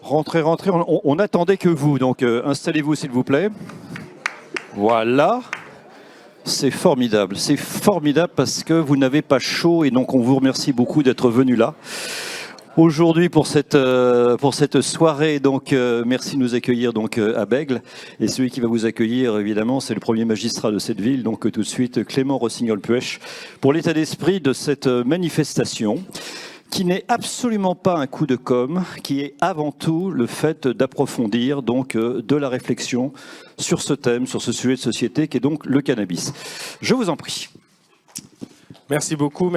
Rentrez, rentrez, on attendait que vous, donc installez-vous s'il vous plaît. Voilà, c'est formidable parce que vous n'avez pas chaud et donc on vous remercie beaucoup d'être venu là. Aujourd'hui pour cette soirée, donc merci de nous accueillir donc à Bègles. Et celui qui va vous accueillir évidemment c'est le premier magistrat de cette ville, donc tout de suite Clément Rossignol-Puech, pour l'état d'esprit de cette manifestation qui n'est absolument pas un coup de com', qui est avant tout le fait d'approfondir donc de la réflexion sur ce thème, sur ce sujet de société qui est donc le cannabis. Je vous en prie. Merci beaucoup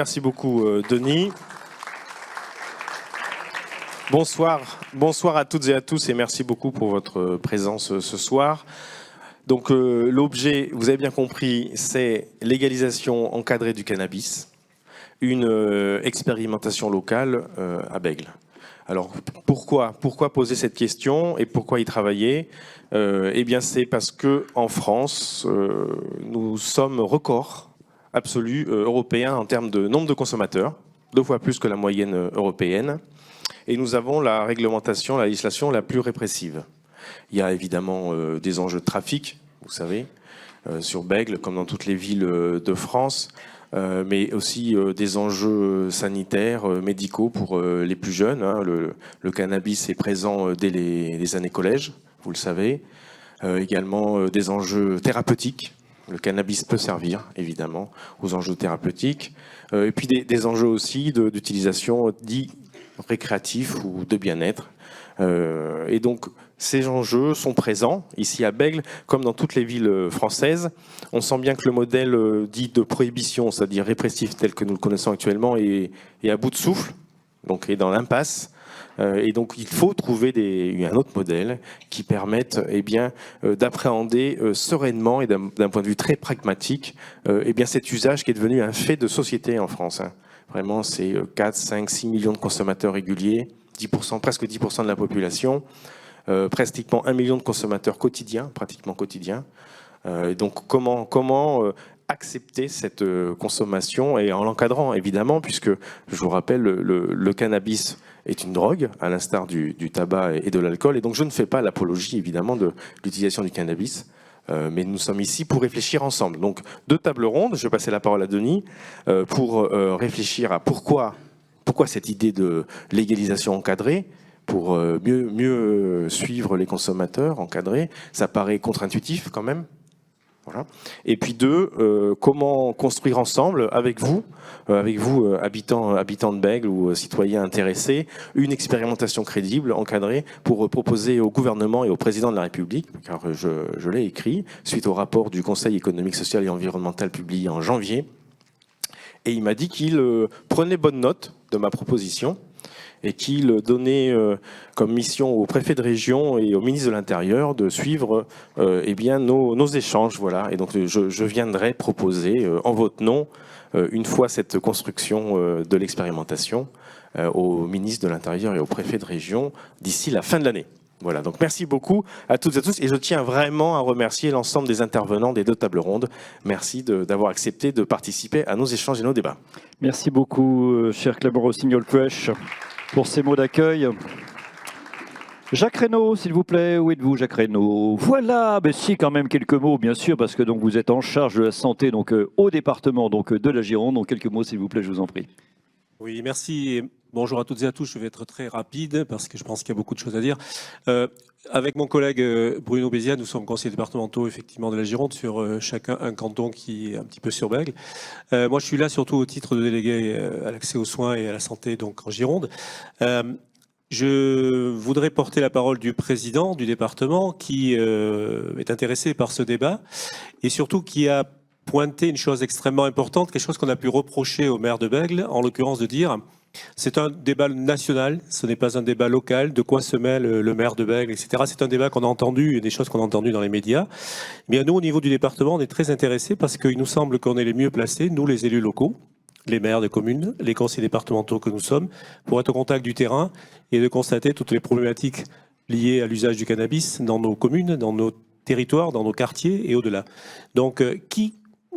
Denis. Bonsoir à toutes et à tous et merci beaucoup pour votre présence ce soir. Donc l'objet, vous avez bien compris, c'est légalisation encadrée du cannabis, une expérimentation locale à Bègles. Alors pourquoi poser cette question et pourquoi y travailler? Eh bien c'est parce que en France, nous sommes record absolu européen en termes de nombre de consommateurs, 2 fois plus que la moyenne européenne. Et nous avons la réglementation, la législation la plus répressive. Il y a évidemment des enjeux de trafic, vous savez, sur Bègles, comme dans toutes les villes de France, mais aussi des enjeux sanitaires, médicaux pour les plus jeunes. Hein. Le cannabis est présent dès les années collège, vous le savez. Également des enjeux thérapeutiques. Le cannabis peut servir, évidemment, aux enjeux thérapeutiques. Et puis des enjeux aussi d'utilisation dits récréatifs ou de bien-être. Et donc, ces enjeux sont présents ici à Bègles, comme dans toutes les villes françaises. On sent bien que le modèle dit de prohibition, c'est-à-dire répressif tel que nous le connaissons actuellement, est à bout de souffle, donc est dans l'impasse. Et donc, il faut trouver un autre modèle qui permette d'appréhender sereinement et d'un point de vue très pragmatique cet usage qui est devenu un fait de société en France. Hein. Vraiment, c'est 4, 5, 6 millions de consommateurs réguliers, 10%, presque 10% de la population, pratiquement 1 million de consommateurs quotidiens, pratiquement quotidiens. Et donc, comment accepter cette consommation et en l'encadrant, évidemment, puisque, je vous rappelle, le cannabis est une drogue, à l'instar du tabac et de l'alcool. Et donc, je ne fais pas l'apologie, évidemment, de l'utilisation du cannabis. Mais nous sommes ici pour réfléchir ensemble. Donc, 2 tables rondes. Je vais passer la parole à Denis pour réfléchir à pourquoi cette idée de légalisation encadrée, pour mieux suivre les consommateurs encadrés. Ça paraît contre-intuitif quand même. Voilà. Et puis 2, comment construire ensemble, avec vous habitants de Bègles ou citoyens intéressés, une expérimentation crédible, encadrée, pour proposer au gouvernement et au président de la République, car je l'ai écrit, suite au rapport du Conseil économique, social et environnemental publié en janvier. Et il m'a dit qu'il prenait bonne note de ma proposition, et qu'il donnait comme mission au préfet de région et au ministre de l'Intérieur de suivre nos échanges. Voilà. Et donc je viendrai proposer en votre nom, une fois cette construction de l'expérimentation, au ministre de l'Intérieur et au préfet de région d'ici la fin de l'année. Voilà, donc merci beaucoup à toutes et à tous. Et je tiens vraiment à remercier l'ensemble des intervenants des 2 tables rondes. Merci d'avoir accepté de participer à nos échanges et nos débats. Merci beaucoup, cher Clément Rossignol-Puech, pour ces mots d'accueil. Jacques Reynaud, s'il vous plaît, où êtes-vous, Jacques Reynaud? Voilà, mais si, quand même quelques mots, bien sûr, parce que donc vous êtes en charge de la santé donc au département donc de la Gironde. Donc quelques mots, s'il vous plaît, je vous en prie. Oui, merci. Et bonjour à toutes et à tous. Je vais être très rapide parce que je pense qu'il y a beaucoup de choses à dire. Avec mon collègue Bruno Bézia, nous sommes conseillers départementaux effectivement de la Gironde sur chacun un canton qui est un petit peu sur Bègles. Moi, je suis là surtout au titre de délégué à l'accès aux soins et à la santé donc en Gironde. Je voudrais porter la parole du président du département qui est intéressé par ce débat et surtout qui a pointé une chose extrêmement importante, quelque chose qu'on a pu reprocher au maire de Bègles, en l'occurrence de dire c'est un débat national, ce n'est pas un débat local, de quoi se mêle le maire de Bègles, etc. C'est un débat qu'on a entendu, des choses qu'on a entendues dans les médias. Bien, nous, au niveau du département, on est très intéressés parce qu'il nous semble qu'on est les mieux placés, nous, les élus locaux, les maires de communes, les conseillers départementaux que nous sommes, pour être au contact du terrain et de constater toutes les problématiques liées à l'usage du cannabis dans nos communes, dans nos territoires, dans nos quartiers et au-delà. Donc, qui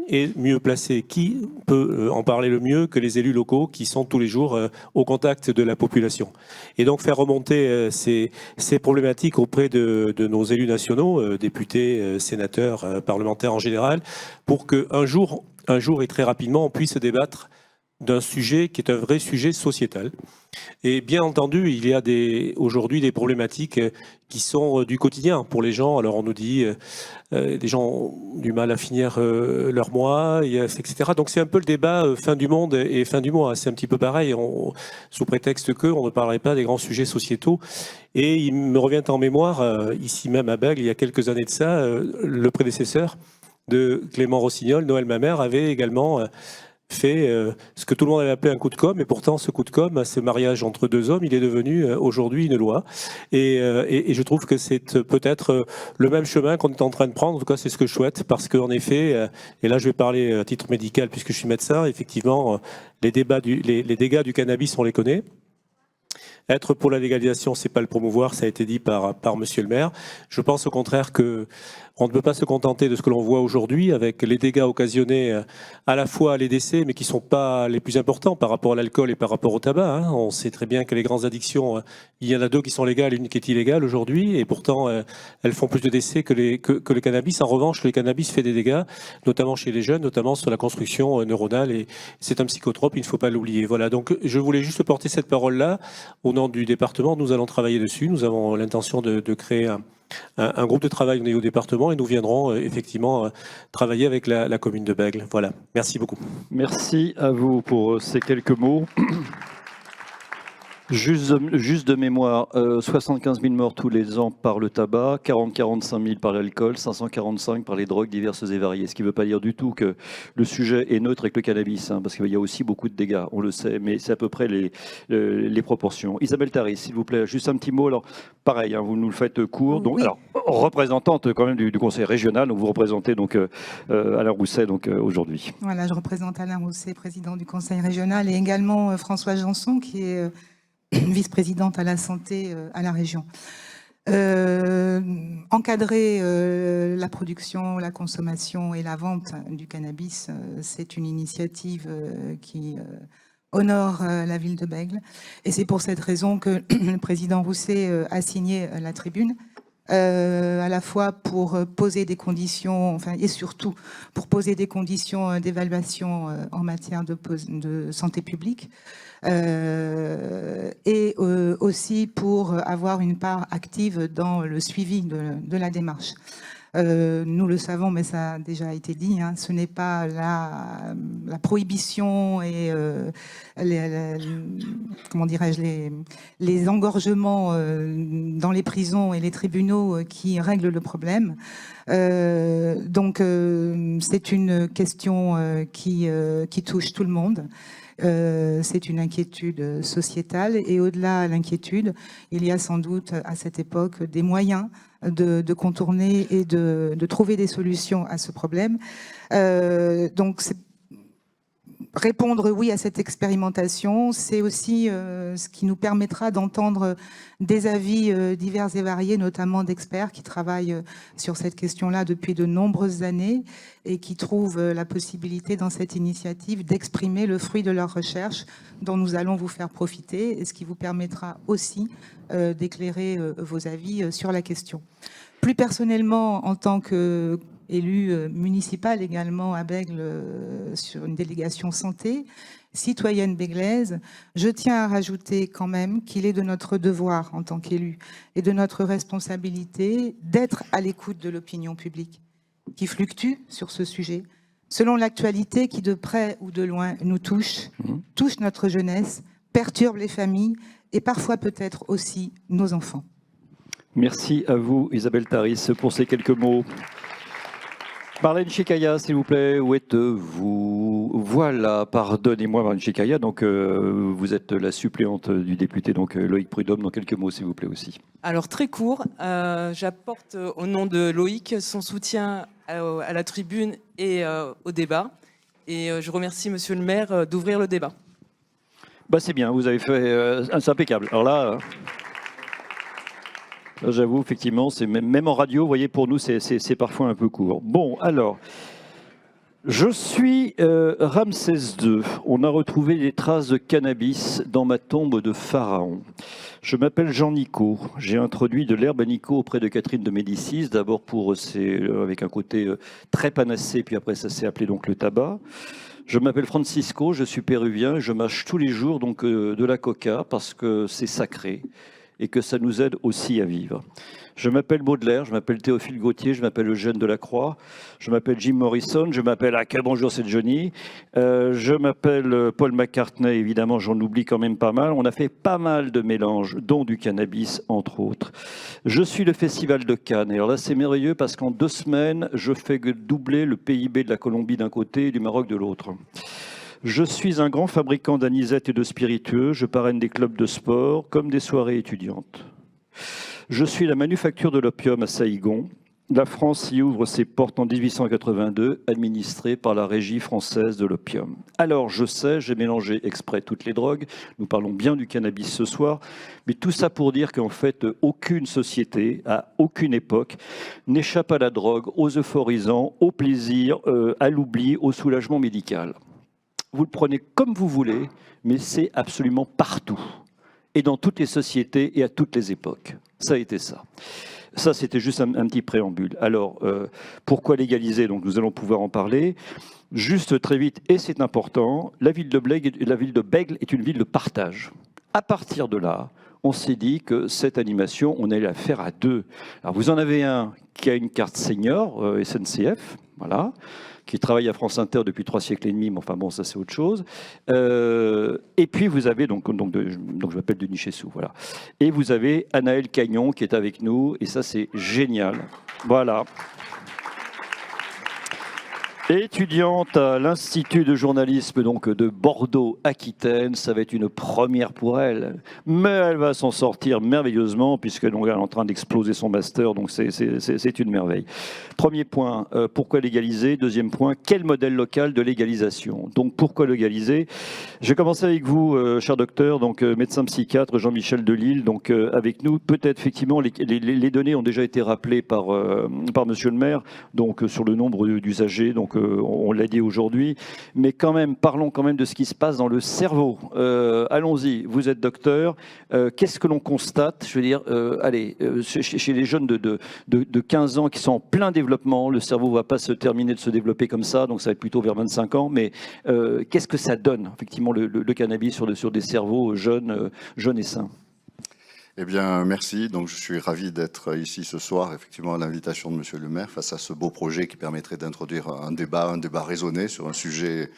est mieux placé? Qui peut en parler le mieux que les élus locaux qui sont tous les jours au contact de la population? Et donc faire remonter ces problématiques auprès de nos élus nationaux, députés, sénateurs, parlementaires en général, pour qu'un jour et très rapidement, on puisse débattre d'un sujet qui est un vrai sujet sociétal. Et bien entendu, il y a aujourd'hui des problématiques qui sont du quotidien pour les gens. Alors on nous dit des gens ont du mal à finir leur mois, etc. Donc c'est un peu le débat fin du monde et fin du mois. C'est un petit peu pareil, sous prétexte qu'on ne parlerait pas des grands sujets sociétaux. Et il me revient en mémoire, ici même à Bègles, il y a quelques années de ça, le prédécesseur de Clément Rossignol, Noël Mamère, avait également fait ce que tout le monde avait appelé un coup de com', et pourtant ce coup de com', ce mariage entre deux hommes, il est devenu aujourd'hui une loi. Et je trouve que c'est peut-être le même chemin qu'on est en train de prendre. En tout cas, c'est ce que je souhaite, parce qu'en effet, et là je vais parler à titre médical puisque je suis médecin, effectivement, les dégâts du cannabis, on les connaît. Être pour la légalisation, c'est pas le promouvoir, ça a été dit par Monsieur le maire. Je pense au contraire que on ne peut pas se contenter de ce que l'on voit aujourd'hui, avec les dégâts occasionnés à la fois les décès, mais qui sont pas les plus importants par rapport à l'alcool et par rapport au tabac. Hein. On sait très bien que les grandes addictions, il y en a deux qui sont légales et une qui est illégale aujourd'hui, et pourtant elles font plus de décès que le cannabis. En revanche, le cannabis fait des dégâts, notamment chez les jeunes, notamment sur la construction neuronale, et c'est un psychotrope, il ne faut pas l'oublier. Voilà, donc je voulais juste porter cette parole-là au nom du département. Nous allons travailler dessus, nous avons l'intention de créer un groupe de travail au niveau département, et nous viendrons effectivement travailler avec la commune de Bègles. Voilà, merci beaucoup. Merci à vous pour ces quelques mots. Juste de mémoire, 75 000 morts tous les ans par le tabac, 45 000 par l'alcool, 545 par les drogues diverses et variées. Ce qui ne veut pas dire du tout que le sujet est neutre avec le cannabis, hein, parce qu'il y a aussi beaucoup de dégâts, on le sait, mais c'est à peu près les proportions. Isabelle Taris, s'il vous plaît, juste un petit mot. Alors, pareil, hein, vous nous le faites court. Donc, oui. Alors, représentante quand même du conseil régional, donc vous représentez donc Alain Rousset aujourd'hui. Voilà, je représente Alain Rousset, président du conseil régional, et également Françoise Janson, qui est vice-présidente à la santé à la région. Encadrer la production, la consommation et la vente du cannabis, c'est une initiative qui honore la ville de Bègles. Et c'est pour cette raison que le président Rousset a signé la tribune, à la fois pour poser des conditions, enfin, et surtout pour poser des conditions d'évaluation en matière de santé publique, et aussi pour avoir une part active dans le suivi de la démarche. Nous le savons, mais ça a déjà été dit, hein, ce n'est pas la prohibition et comment dirais-je, les engorgements dans les prisons et les tribunaux qui règlent le problème. Donc c'est une question qui touche tout le monde. C'est une inquiétude sociétale, et au-delà de l'inquiétude, il y a sans doute à cette époque des moyens de contourner et de trouver des solutions à ce problème. Donc répondre oui à cette expérimentation, c'est aussi ce qui nous permettra d'entendre des avis divers et variés, notamment d'experts qui travaillent sur cette question-là depuis de nombreuses années et qui trouvent la possibilité dans cette initiative d'exprimer le fruit de leurs recherches dont nous allons vous faire profiter, et ce qui vous permettra aussi d'éclairer vos avis sur la question. Plus personnellement, en tant que élue municipale également à Bègles sur une délégation santé, citoyenne béglaise, je tiens à rajouter quand même qu'il est de notre devoir en tant qu'élu et de notre responsabilité d'être à l'écoute de l'opinion publique qui fluctue sur ce sujet, selon l'actualité qui de près ou de loin nous touche notre jeunesse, perturbe les familles et parfois peut-être aussi nos enfants. Merci à vous, Isabelle Taris, pour ces quelques mots. Marlène Chekaya, s'il vous plaît, où êtes-vous? Voilà, pardonnez-moi Marlène Chekaya, donc vous êtes la suppléante du député donc Loïc Prudhomme, dans quelques mots s'il vous plaît aussi. Alors très court, j'apporte au nom de Loïc son soutien à la tribune et au débat, et je remercie monsieur le maire d'ouvrir le débat. Bah c'est bien, vous avez fait, c'est impeccable. Alors là... J'avoue, effectivement, c'est même en radio, vous voyez, pour nous, c'est parfois un peu court. Bon, alors, Je suis Ramsès II. On a retrouvé des traces de cannabis dans ma tombe de pharaon. Je m'appelle Jean Nicot. J'ai introduit de l'herbe à Nicot auprès de Catherine de Médicis, d'abord avec un côté très panacé, puis après ça s'est appelé donc le tabac. Je m'appelle Francisco, je suis péruvien, je mâche tous les jours donc de la coca parce que c'est sacré et que ça nous aide aussi à vivre. Je m'appelle Baudelaire, je m'appelle Théophile Gautier, je m'appelle Eugène Delacroix, je m'appelle Jim Morrison, je m'appelle quel bonjour c'est Johnny, je m'appelle Paul McCartney, évidemment j'en oublie quand même pas mal. On a fait pas mal de mélanges, dont du cannabis entre autres. Je suis le Festival de Cannes, et alors là c'est merveilleux parce qu'en 2 semaines, je fais doubler le PIB de la Colombie d'un côté et du Maroc de l'autre. Je suis un grand fabricant d'anisettes et de spiritueux, je parraine des clubs de sport comme des soirées étudiantes. Je suis la manufacture de l'opium à Saïgon. La France y ouvre ses portes en 1882, administrée par la Régie française de l'opium. Alors, je sais, j'ai mélangé exprès toutes les drogues. Nous parlons bien du cannabis ce soir. Mais tout ça pour dire qu'en fait, aucune société, à aucune époque, n'échappe à la drogue, aux euphorisants, au plaisir, à l'oubli, au soulagement médical. Vous le prenez comme vous voulez, mais c'est absolument partout. Et dans toutes les sociétés et à toutes les époques. Ça a été ça. Ça, c'était juste un petit préambule. Alors, pourquoi légaliser? Donc, nous allons pouvoir en parler. Juste très vite, et c'est important, la ville de Bègle est une ville de partage. À partir de là, on s'est dit que cette animation, on allait la faire à 2. Alors, vous en avez un qui a une carte senior, SNCF, voilà, qui travaille à France Inter depuis 3 siècles et demi, mais enfin bon, ça c'est autre chose. Et puis vous avez, donc je m'appelle Denis Chessou, voilà. Et vous avez Anaëlle Cagnon qui est avec nous, et ça c'est génial. Voilà. Étudiante à l'Institut de journalisme donc de Bordeaux-Aquitaine, ça va être une première pour elle, mais elle va s'en sortir merveilleusement puisque donc, elle est en train d'exploser son master, donc c'est une merveille. Premier point, pourquoi légaliser? Deuxième point, quel modèle local de légalisation? Donc pourquoi légaliser? Je vais commencer avec vous, cher docteur, donc médecin psychiatre Jean-Michel Delille, donc avec nous. Peut-être effectivement les données ont déjà été rappelées par Monsieur le maire, donc sur le nombre d'usagers, donc on l'a dit aujourd'hui, mais quand même, parlons quand même de ce qui se passe dans le cerveau. Allons-y, vous êtes docteur, qu'est-ce que l'on constate? Je veux dire, chez les jeunes de 15 ans qui sont en plein développement, le cerveau ne va pas se terminer de se développer comme ça, donc ça va être plutôt vers 25 ans, mais qu'est-ce que ça donne, effectivement, le cannabis sur des cerveaux jeunes et sains? Eh bien, merci. Donc, je suis ravi d'être ici ce soir, effectivement, à l'invitation de Monsieur le maire, face à ce beau projet qui permettrait d'introduire un débat raisonné sur un sujet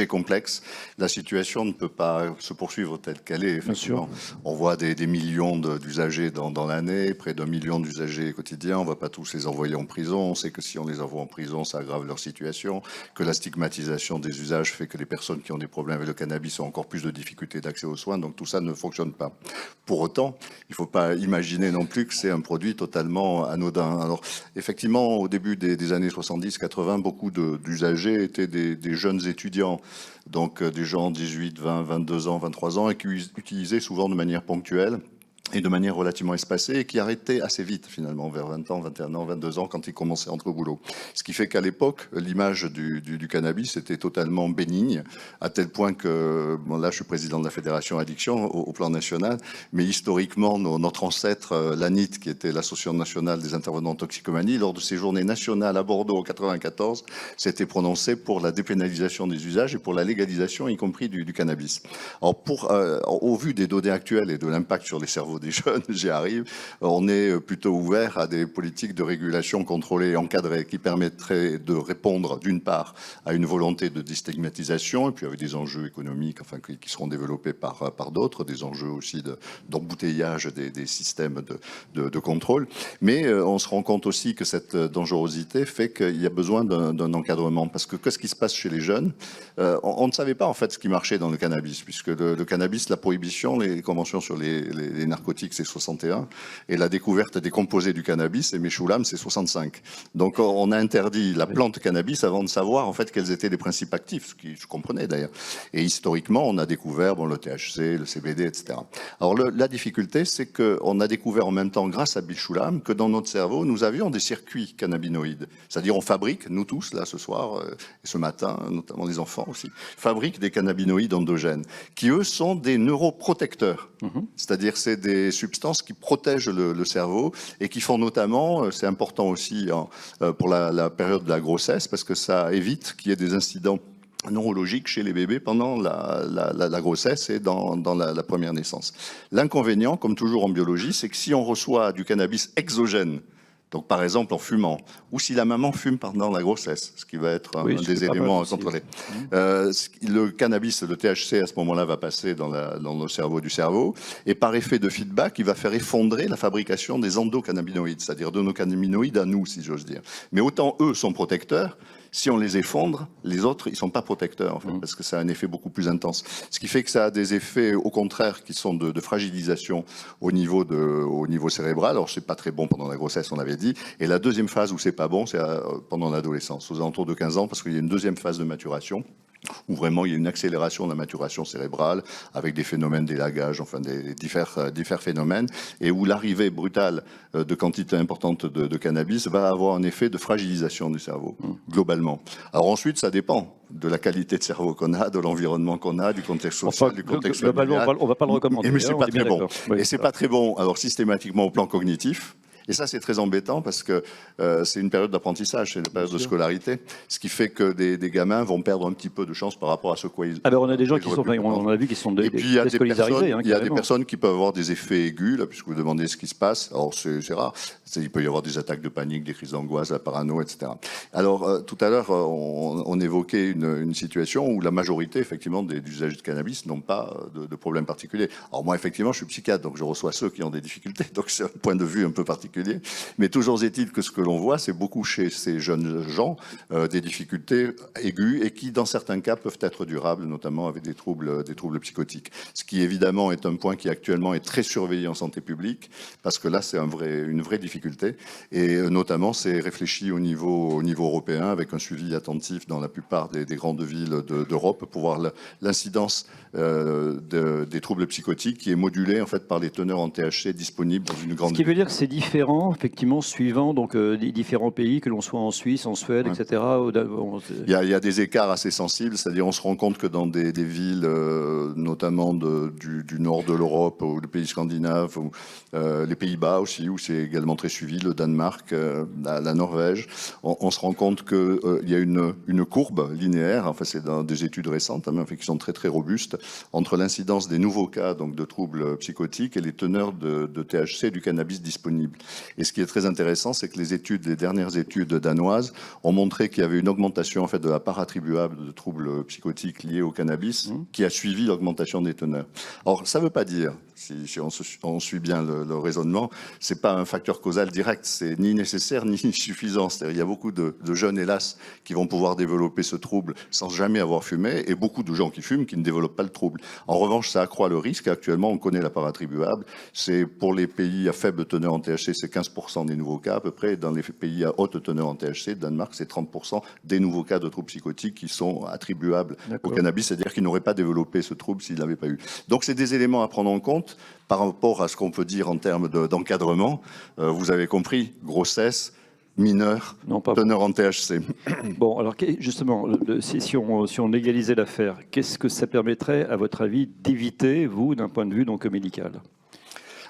complexe. La situation ne peut pas se poursuivre telle qu'elle est, effectivement. On voit des millions d'usagers dans l'année, près d'1 million d'usagers quotidiens. On ne va pas tous les envoyer en prison. On sait que si on les envoie en prison, ça aggrave leur situation, que la stigmatisation des usages fait que les personnes qui ont des problèmes avec le cannabis ont encore plus de difficultés d'accès aux soins. Donc, tout ça ne fonctionne pas. Pour autant, il ne faut pas imaginer non plus que c'est un produit totalement anodin. Alors, effectivement, au début des années 70-80, beaucoup d'usagers étaient des jeunes étudiants, donc des gens 18, 20, 22 ans, 23 ans, et qui utilisaient souvent de manière ponctuelle et de manière relativement espacée, et qui arrêtait assez vite, finalement, vers 20 ans, 21 ans, 22 ans, quand ils commençaient à entrer au boulot. Ce qui fait qu'à l'époque, l'image du cannabis était totalement bénigne, à tel point que, bon, là, je suis président de la Fédération Addiction au plan national, mais historiquement, notre ancêtre, l'ANIT, qui était l'Association nationale des intervenants en toxicomanie, lors de ses journées nationales à Bordeaux en 94, s'était prononcé pour la dépénalisation des usages et pour la légalisation, y compris du cannabis. Alors, au vu des données actuelles et de l'impact sur les cerveaux des jeunes, j'y arrive, on est plutôt ouvert à des politiques de régulation contrôlées et encadrées qui permettraient de répondre d'une part à une volonté de déstigmatisation et puis avec des enjeux économiques enfin, qui seront développés par d'autres, des enjeux aussi d'embouteillage des systèmes de contrôle. Mais on se rend compte aussi que cette dangerosité fait qu'il y a besoin d'un encadrement parce que qu'est-ce qui se passe chez les jeunes? On ne savait pas en fait ce qui marchait dans le cannabis puisque le cannabis, la prohibition, les conventions sur les narcotiques narcotique, c'est 61, et la découverte des composés du cannabis, et Meshulam, c'est 65. Donc on a interdit la plante cannabis avant de savoir en fait quels étaient les principes actifs, ce qui je comprenais d'ailleurs. Et historiquement, on a découvert le THC, le CBD, etc. Alors la difficulté, c'est qu'on a découvert en même temps, grâce à Meshulam, que dans notre cerveau, nous avions des circuits cannabinoïdes. C'est-à-dire on fabrique, nous tous, là, ce soir, et ce matin, notamment les enfants aussi, fabriquent des cannabinoïdes endogènes, qui eux sont des neuroprotecteurs. C'est-à-dire c'est des substances qui protègent le cerveau et qui font notamment, c'est important aussi pour la période de la grossesse, parce que ça évite qu'il y ait des incidents neurologiques chez les bébés pendant la grossesse et dans la première naissance. L'inconvénient, comme toujours en biologie, c'est que si on reçoit du cannabis exogène, donc par exemple en fumant, ou si la maman fume pendant la grossesse, ce qui va être un des éléments à contrôler. Le cannabis, le THC à ce moment-là va passer dans le cerveau du cerveau, et par effet de feedback, il va faire effondrer la fabrication des endocannabinoïdes, c'est-à-dire de nos cannabinoïdes à nous, si j'ose dire. Mais autant eux sont protecteurs, si on les effondre, les autres, ils sont pas protecteurs, en fait, parce que ça a un effet beaucoup plus intense. Ce qui fait que ça a des effets, au contraire, qui sont de fragilisation au niveau cérébral. Alors, c'est pas très bon pendant la grossesse, on avait dit. Et la deuxième phase où c'est pas bon, c'est pendant l'adolescence, aux alentours de 15 ans, parce qu'il y a une deuxième phase de maturation, où vraiment il y a une accélération de la maturation cérébrale avec des phénomènes d'élagage, enfin des divers phénomènes, et où l'arrivée brutale de quantités importantes de cannabis va avoir un effet de fragilisation du cerveau, globalement. Alors ensuite, ça dépend de la qualité de cerveau qu'on a, de l'environnement qu'on a, du contexte social, du contexte globalement, familial. on va pas le recommander. Mais c'est pas très bon. Oui, et c'est pas très bon, alors systématiquement au plan cognitif. Et ça, c'est très embêtant parce que c'est une période d'apprentissage, c'est une période de scolarité, ce qui fait que des gamins vont perdre un petit peu de chance par rapport à ce quoi ils... Alors on a des gens qui sont, on a vu, qui sont Et puis il y a des déscolarisés. personnes, il y a des personnes qui peuvent avoir des effets aigus, là, puisque vous demandez ce qui se passe. Alors c'est rare. Il peut y avoir des attaques de panique, des crises d'angoisse, la parano, etc. Alors tout à l'heure, on évoquait une situation où la majorité, effectivement, des usagers de cannabis n'ont pas de problème particulier. Alors moi, effectivement, je suis psychiatre, donc je reçois ceux qui ont des difficultés. Donc c'est un point de vue un peu particulier. Mais toujours est-il que ce que l'on voit, c'est beaucoup chez ces jeunes gens des difficultés aiguës et qui, dans certains cas, peuvent être durables, notamment avec des troubles psychotiques. Ce qui, évidemment, est un point qui actuellement est très surveillé en santé publique, parce que là, c'est une vraie difficulté. Et notamment, c'est réfléchi au niveau européen, avec un suivi attentif dans la plupart des grandes villes d'Europe, pour voir l'incidence des troubles psychotiques qui est modulée en fait par les teneurs en THC disponibles dans une grande ville. Ce qui veut dire que c'est différent, effectivement, suivant donc les différents pays, que l'on soit en Suisse, en Suède, etc. Il y a des écarts assez sensibles, c'est-à-dire on se rend compte que dans des villes, notamment du nord de l'Europe, ou les pays scandinaves, ou les Pays-Bas aussi, où c'est également très suivi, le Danemark, la Norvège, on se rend compte qu'il y a une courbe linéaire, enfin c'est dans des études récentes, même, qui sont très très robustes, entre l'incidence des nouveaux cas donc de troubles psychotiques et les teneurs de THC du cannabis disponible. Et ce qui est très intéressant, c'est que les dernières études danoises ont montré qu'il y avait une augmentation en fait de la part attribuable de troubles psychotiques liés au cannabis qui a suivi l'augmentation des teneurs. Alors ça ne veut pas dire, si on suit bien le raisonnement, c'est pas un facteur causal direct, c'est ni nécessaire ni suffisant. C'est-à-dire il y a beaucoup de jeunes, hélas, qui vont pouvoir développer ce trouble sans jamais avoir fumé, et beaucoup de gens qui fument qui ne développent pas le trouble. En revanche, ça accroît le risque. Actuellement, on connaît la part attribuable. C'est pour les pays à faible teneur en THC, c'est 15% des nouveaux cas à peu près. Dans les pays à haute teneur en THC, Danemark, c'est 30% des nouveaux cas de troubles psychotiques qui sont attribuables au cannabis, c'est-à-dire qu'ils n'auraient pas développé ce trouble s'ils l'avaient pas eu. Donc c'est des éléments à prendre en compte par rapport à ce qu'on peut dire en termes d'encadrement. Vous avez compris, grossesse, mineur, teneur en THC. Bon, alors justement, si on légalisait l'affaire, qu'est-ce que ça permettrait, à votre avis, d'éviter, vous, d'un point de vue donc médical ?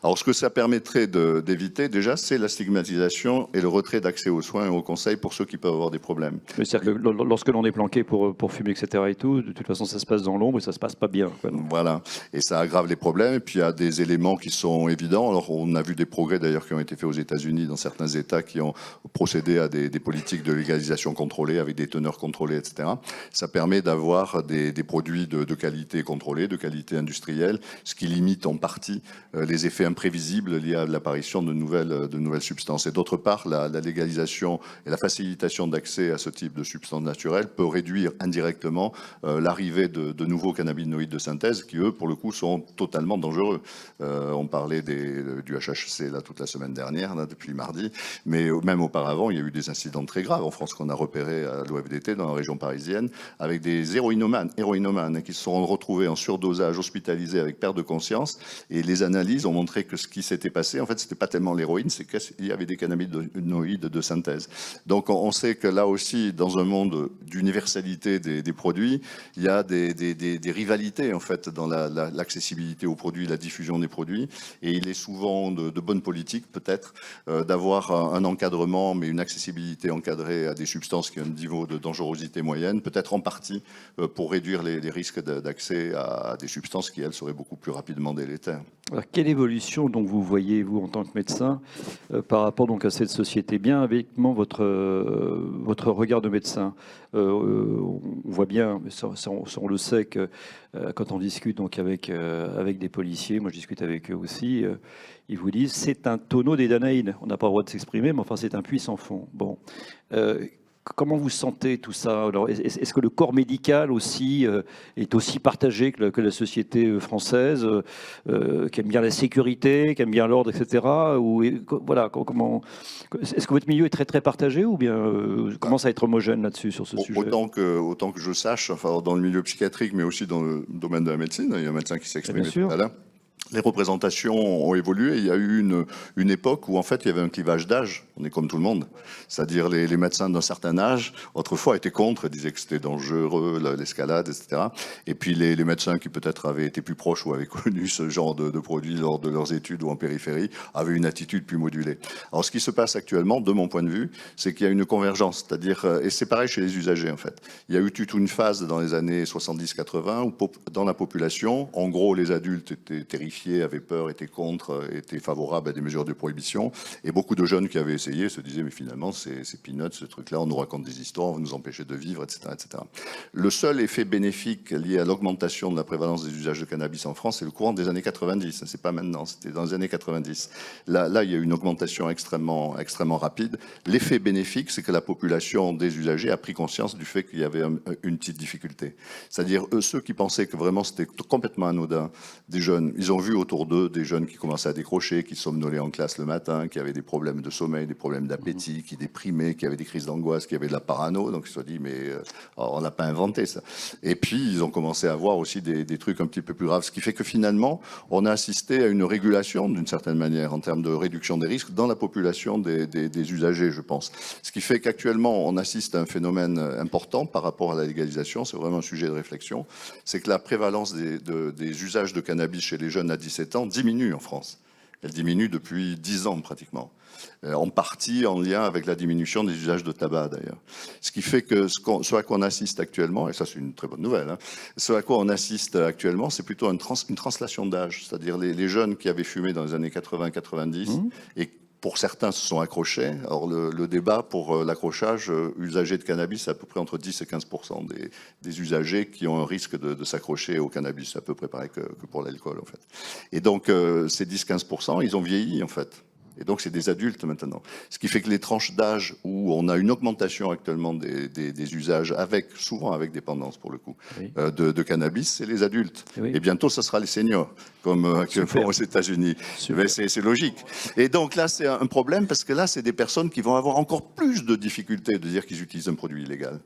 Alors, ce que ça permettrait d'éviter, déjà, c'est la stigmatisation et le retrait d'accès aux soins et aux conseils pour ceux qui peuvent avoir des problèmes. C'est-à-dire que lorsque l'on est planqué pour fumer, etc. et tout, de toute façon, ça se passe dans l'ombre et ça se passe pas bien. Voilà. Et ça aggrave les problèmes. Et puis, il y a des éléments qui sont évidents. Alors, on a vu des progrès, d'ailleurs, qui ont été faits aux États-Unis, dans certains États qui ont procédé à des politiques de légalisation contrôlée, avec des teneurs contrôlées, etc. Ça permet d'avoir des produits de qualité contrôlée, de qualité industrielle, ce qui limite en partie les effets imprévisibles liés à l'apparition de nouvelles substances. Et d'autre part, la légalisation et la facilitation d'accès à ce type de substances naturelles peut réduire indirectement l'arrivée de nouveaux cannabinoïdes de synthèse qui, eux, pour le coup, sont totalement dangereux. On parlait du HHC là, toute la semaine dernière, là, depuis mardi, mais même auparavant, il y a eu des incidents très graves en France qu'on a repérés à l'OFDT dans la région parisienne, avec des héroïnomanes qui se sont retrouvés en surdosage, hospitalisés avec perte de conscience, et les analyses ont montré que ce qui s'était passé, en fait, c'était pas tellement l'héroïne, c'est qu'il y avait des cannabinoïdes de synthèse. Donc on sait que là aussi, dans un monde d'universalité des produits, il y a des rivalités en fait dans l'accessibilité aux produits, la diffusion des produits, et il est souvent de bonne politique peut-être d'avoir un encadrement, mais une accessibilité encadrée à des substances qui ont un niveau de dangerosité moyenne, peut-être en partie pour réduire les risques d'accès à des substances qui, elles, seraient beaucoup plus rapidement délétères. Alors, quelle évolution donc vous voyez, vous, en tant que médecin, par rapport donc à cette société? Bien avec votre regard de médecin. On voit bien, mais ça, on le sait, que quand on discute donc avec des policiers, moi je discute avec eux aussi, ils vous disent c'est un tonneau des Danaïdes. On n'a pas le droit de s'exprimer, mais enfin c'est un puits sans fond. Bon. Comment vous sentez tout ça? Alors, est-ce que le corps médical aussi est aussi partagé que la société française, qui aime bien la sécurité, qui aime bien l'ordre, etc. Ou, voilà, est-ce que votre milieu est très très partagé ou bien commence à être homogène là-dessus sur ce sujet? Autant que je sache, enfin, dans le milieu psychiatrique, mais aussi dans le domaine de la médecine, il y a un médecin qui s'est exprimé tout à l'heure. Les représentations ont évolué. Il y a eu une époque où, en fait, il y avait un clivage d'âge. On est comme tout le monde. C'est-à-dire les médecins d'un certain âge, autrefois, étaient contre, disaient que c'était dangereux, l'escalade, etc. Et puis les médecins qui peut-être avaient été plus proches ou avaient connu ce genre de produits lors de leurs études ou en périphérie, avaient une attitude plus modulée. Alors, ce qui se passe actuellement, de mon point de vue, c'est qu'il y a une convergence. C'est-à-dire, et c'est pareil chez les usagers, en fait. Il y a eu toute une phase dans les années 70-80 où, dans la population, en gros, les adultes étaient terrifiés, avaient peur, étaient contre, étaient favorables à des mesures de prohibition. Et beaucoup de jeunes qui avaient essayé se disaient, mais finalement, c'est peanuts, ce truc-là, on nous raconte des histoires, on va nous empêcher de vivre, etc., etc. Le seul effet bénéfique lié à l'augmentation de la prévalence des usages de cannabis en France, c'est le courant des années 90. C'est pas maintenant, c'était dans les années 90. Là, il y a eu une augmentation extrêmement rapide. L'effet bénéfique, c'est que la population des usagers a pris conscience du fait qu'il y avait une petite difficulté. C'est-à-dire, ceux qui pensaient que vraiment c'était complètement anodin, des jeunes, ils ont vu autour d'eux des jeunes qui commençaient à décrocher, qui somnolaient en classe le matin, qui avaient des problèmes de sommeil, des problèmes d'appétit, qui déprimaient, qui avaient des crises d'angoisse, qui avaient de la parano. Donc ils se sont dit, mais on n'a pas inventé ça. Et puis ils ont commencé à voir aussi des trucs un petit peu plus graves. Ce qui fait que finalement, on a assisté à une régulation d'une certaine manière en termes de réduction des risques dans la population des usagers, je pense. Ce qui fait qu'actuellement, on assiste à un phénomène important par rapport à la légalisation. C'est vraiment un sujet de réflexion. C'est que la prévalence des usages de cannabis chez les jeunes à 17 ans diminue en France. Elle diminue depuis 10 ans pratiquement. En partie en lien avec la diminution des usages de tabac d'ailleurs. Ce qui fait que ce à quoi on assiste actuellement, et ça c'est une très bonne nouvelle, hein, ce à quoi on assiste actuellement, c'est plutôt une translation d'âge. C'est-à-dire les jeunes qui avaient fumé dans les années 80-90 et pour certains se sont accrochés. Alors le débat pour l'accrochage usagers de cannabis, c'est à peu près entre 10 et 15% des usagers qui ont un risque de s'accrocher au cannabis. C'est à peu près pareil que pour l'alcool en fait. Et donc ces 10-15%, ils ont vieilli en fait. Et donc, c'est des adultes maintenant. Ce qui fait que les tranches d'âge où on a une augmentation actuellement des usages, souvent avec dépendance pour le coup, oui, de cannabis, c'est les adultes. Oui. Et bientôt, ce sera les seniors, comme actuellement aux États-Unis. C'est logique. Et donc là, c'est un problème parce que là, c'est des personnes qui vont avoir encore plus de difficultés de dire qu'ils utilisent un produit illégal.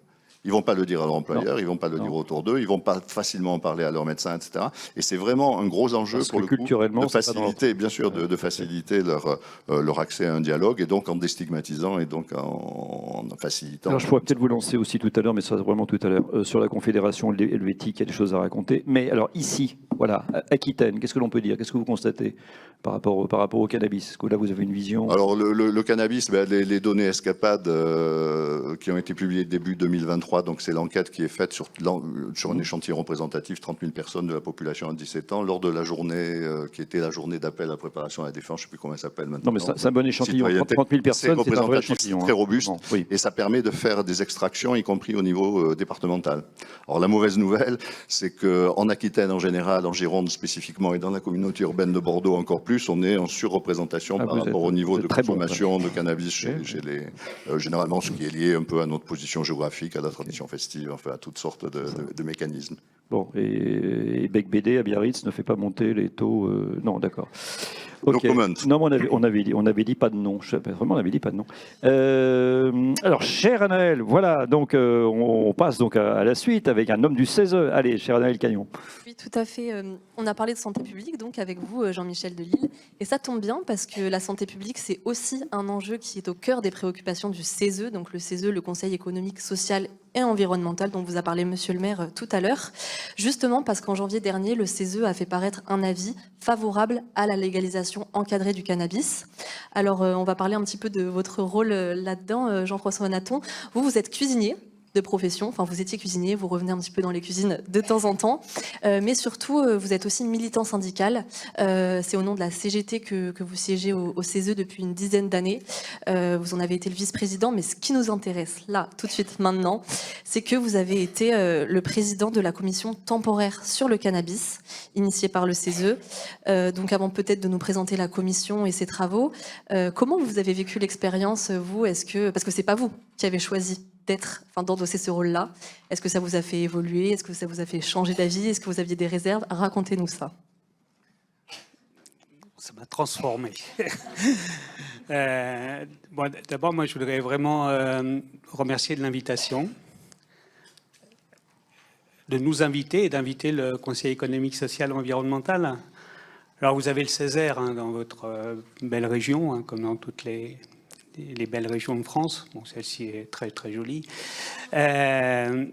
Ils vont pas le dire à leur employeur, ils vont pas le dire autour d'eux, ils vont pas facilement en parler à leur médecin, etc. Et c'est vraiment un gros enjeu pour le coup, de faciliter, bien sûr, de faciliter leur accès à un dialogue, et donc en déstigmatisant et donc en facilitant. Alors je pourrais peut-être vous lancer aussi tout à l'heure, mais ça vraiment tout à l'heure, sur la Confédération helvétique, il y a des choses à raconter. Mais alors ici, voilà, Aquitaine, qu'est-ce que l'on peut dire? Qu'est-ce que vous constatez par rapport au cannabis? Est-ce que là vous avez une vision? Alors le cannabis, les données escapades qui ont été publiées début 2023. Donc c'est l'enquête qui est faite sur un échantillon représentatif, 30 000 personnes de la population à 17 ans, lors de la journée qui était la journée d'appel à la préparation à la défense, je ne sais plus comment elle s'appelle maintenant. Non mais c'est un bon échantillon, 30 000 personnes, c'est un vrai échantillon. C'est très robuste, oui, et ça permet de faire des extractions, y compris au niveau départemental. Alors la mauvaise nouvelle, c'est qu'en Aquitaine en général, rurale en Gironde spécifiquement et dans la communauté urbaine de Bordeaux encore plus, on est en surreprésentation par rapport au niveau de consommation de cannabis chez les... généralement, ce qui est lié un peu à notre position géographique, à la tradition festive, enfin à toutes sortes de mécanismes. Bon, et Bec BD à Biarritz ne fait pas monter les taux. Non, d'accord. Okay. No comment. Non, mais on avait dit pas de nom. Vraiment, on avait dit pas de nom. Alors, cher Anaël, voilà. Donc, on passe donc à la suite avec un homme du 16e. Allez, cher Anaël Cagnon. Oui, tout à fait. On a parlé de santé publique, donc avec vous, Jean-Michel Delisle. Et ça tombe bien parce que la santé publique, c'est aussi un enjeu qui est au cœur des préoccupations du CESE, donc le CESE, le Conseil économique, social et environnemental, dont vous a parlé Monsieur le maire tout à l'heure. Justement parce qu'en janvier dernier, le CESE a fait paraître un avis favorable à la légalisation encadrée du cannabis. Alors, on va parler un petit peu de votre rôle là-dedans, Jean-François Naton. Vous êtes cuisinier de profession, enfin vous étiez cuisinier, vous revenez un petit peu dans les cuisines de temps en temps, mais surtout vous êtes aussi militant syndical. C'est au nom de la CGT que vous siégez au CESE depuis une dizaine d'années. Vous en avez été le vice-président, mais ce qui nous intéresse là, tout de suite maintenant, c'est que vous avez été le président de la commission temporaire sur le cannabis, initiée par le CESE. Donc avant peut-être de nous présenter la commission et ses travaux, comment vous avez vécu l'expérience, vous? Parce que c'est pas vous qui avez choisi d'endosser ce rôle-là. Est-ce que ça vous a fait évoluer? Est-ce que ça vous a fait changer d'avis? Est-ce que vous aviez des réserves? Racontez-nous ça. Ça m'a transformé. Bon, d'abord, moi, je voudrais vraiment remercier de l'invitation, de nous inviter et d'inviter le Conseil économique, social et environnemental. Alors, vous avez le Césaire dans votre belle région, comme dans toutes les belles régions de France. Bon, celle-ci est très, très jolie. Mais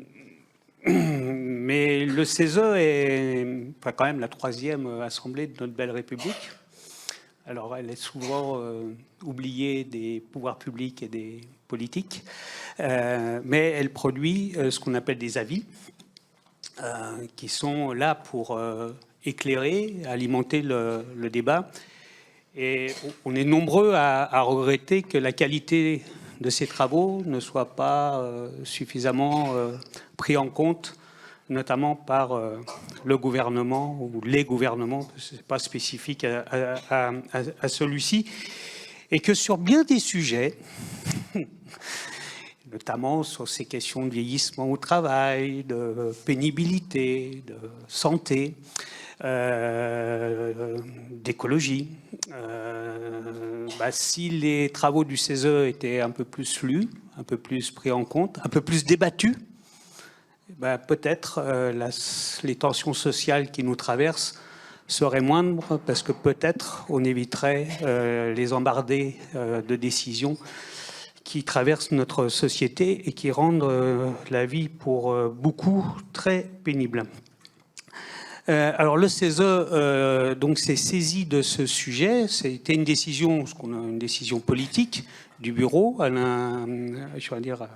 le CESE est quand même la 3e assemblée de notre belle République. Alors, elle est souvent oubliée des pouvoirs publics et des politiques. Mais elle produit ce qu'on appelle des avis, qui sont là pour éclairer, alimenter le débat. Et on est nombreux à regretter que la qualité de ces travaux ne soit pas suffisamment pris en compte, notamment par le gouvernement ou les gouvernements, ce n'est pas spécifique à celui-ci, et que sur bien des sujets, notamment sur ces questions de vieillissement au travail, de pénibilité, de santé, d'écologie. Si les travaux du CESE étaient un peu plus lus, un peu plus pris en compte, un peu plus débattus, peut-être les tensions sociales qui nous traversent seraient moindres, parce que peut-être on éviterait les embardées de décisions qui traversent notre société et qui rendent la vie pour beaucoup très pénible. Alors le CESE donc s'est saisi de ce sujet. C'était une décision, une décision politique du bureau, je vais dire,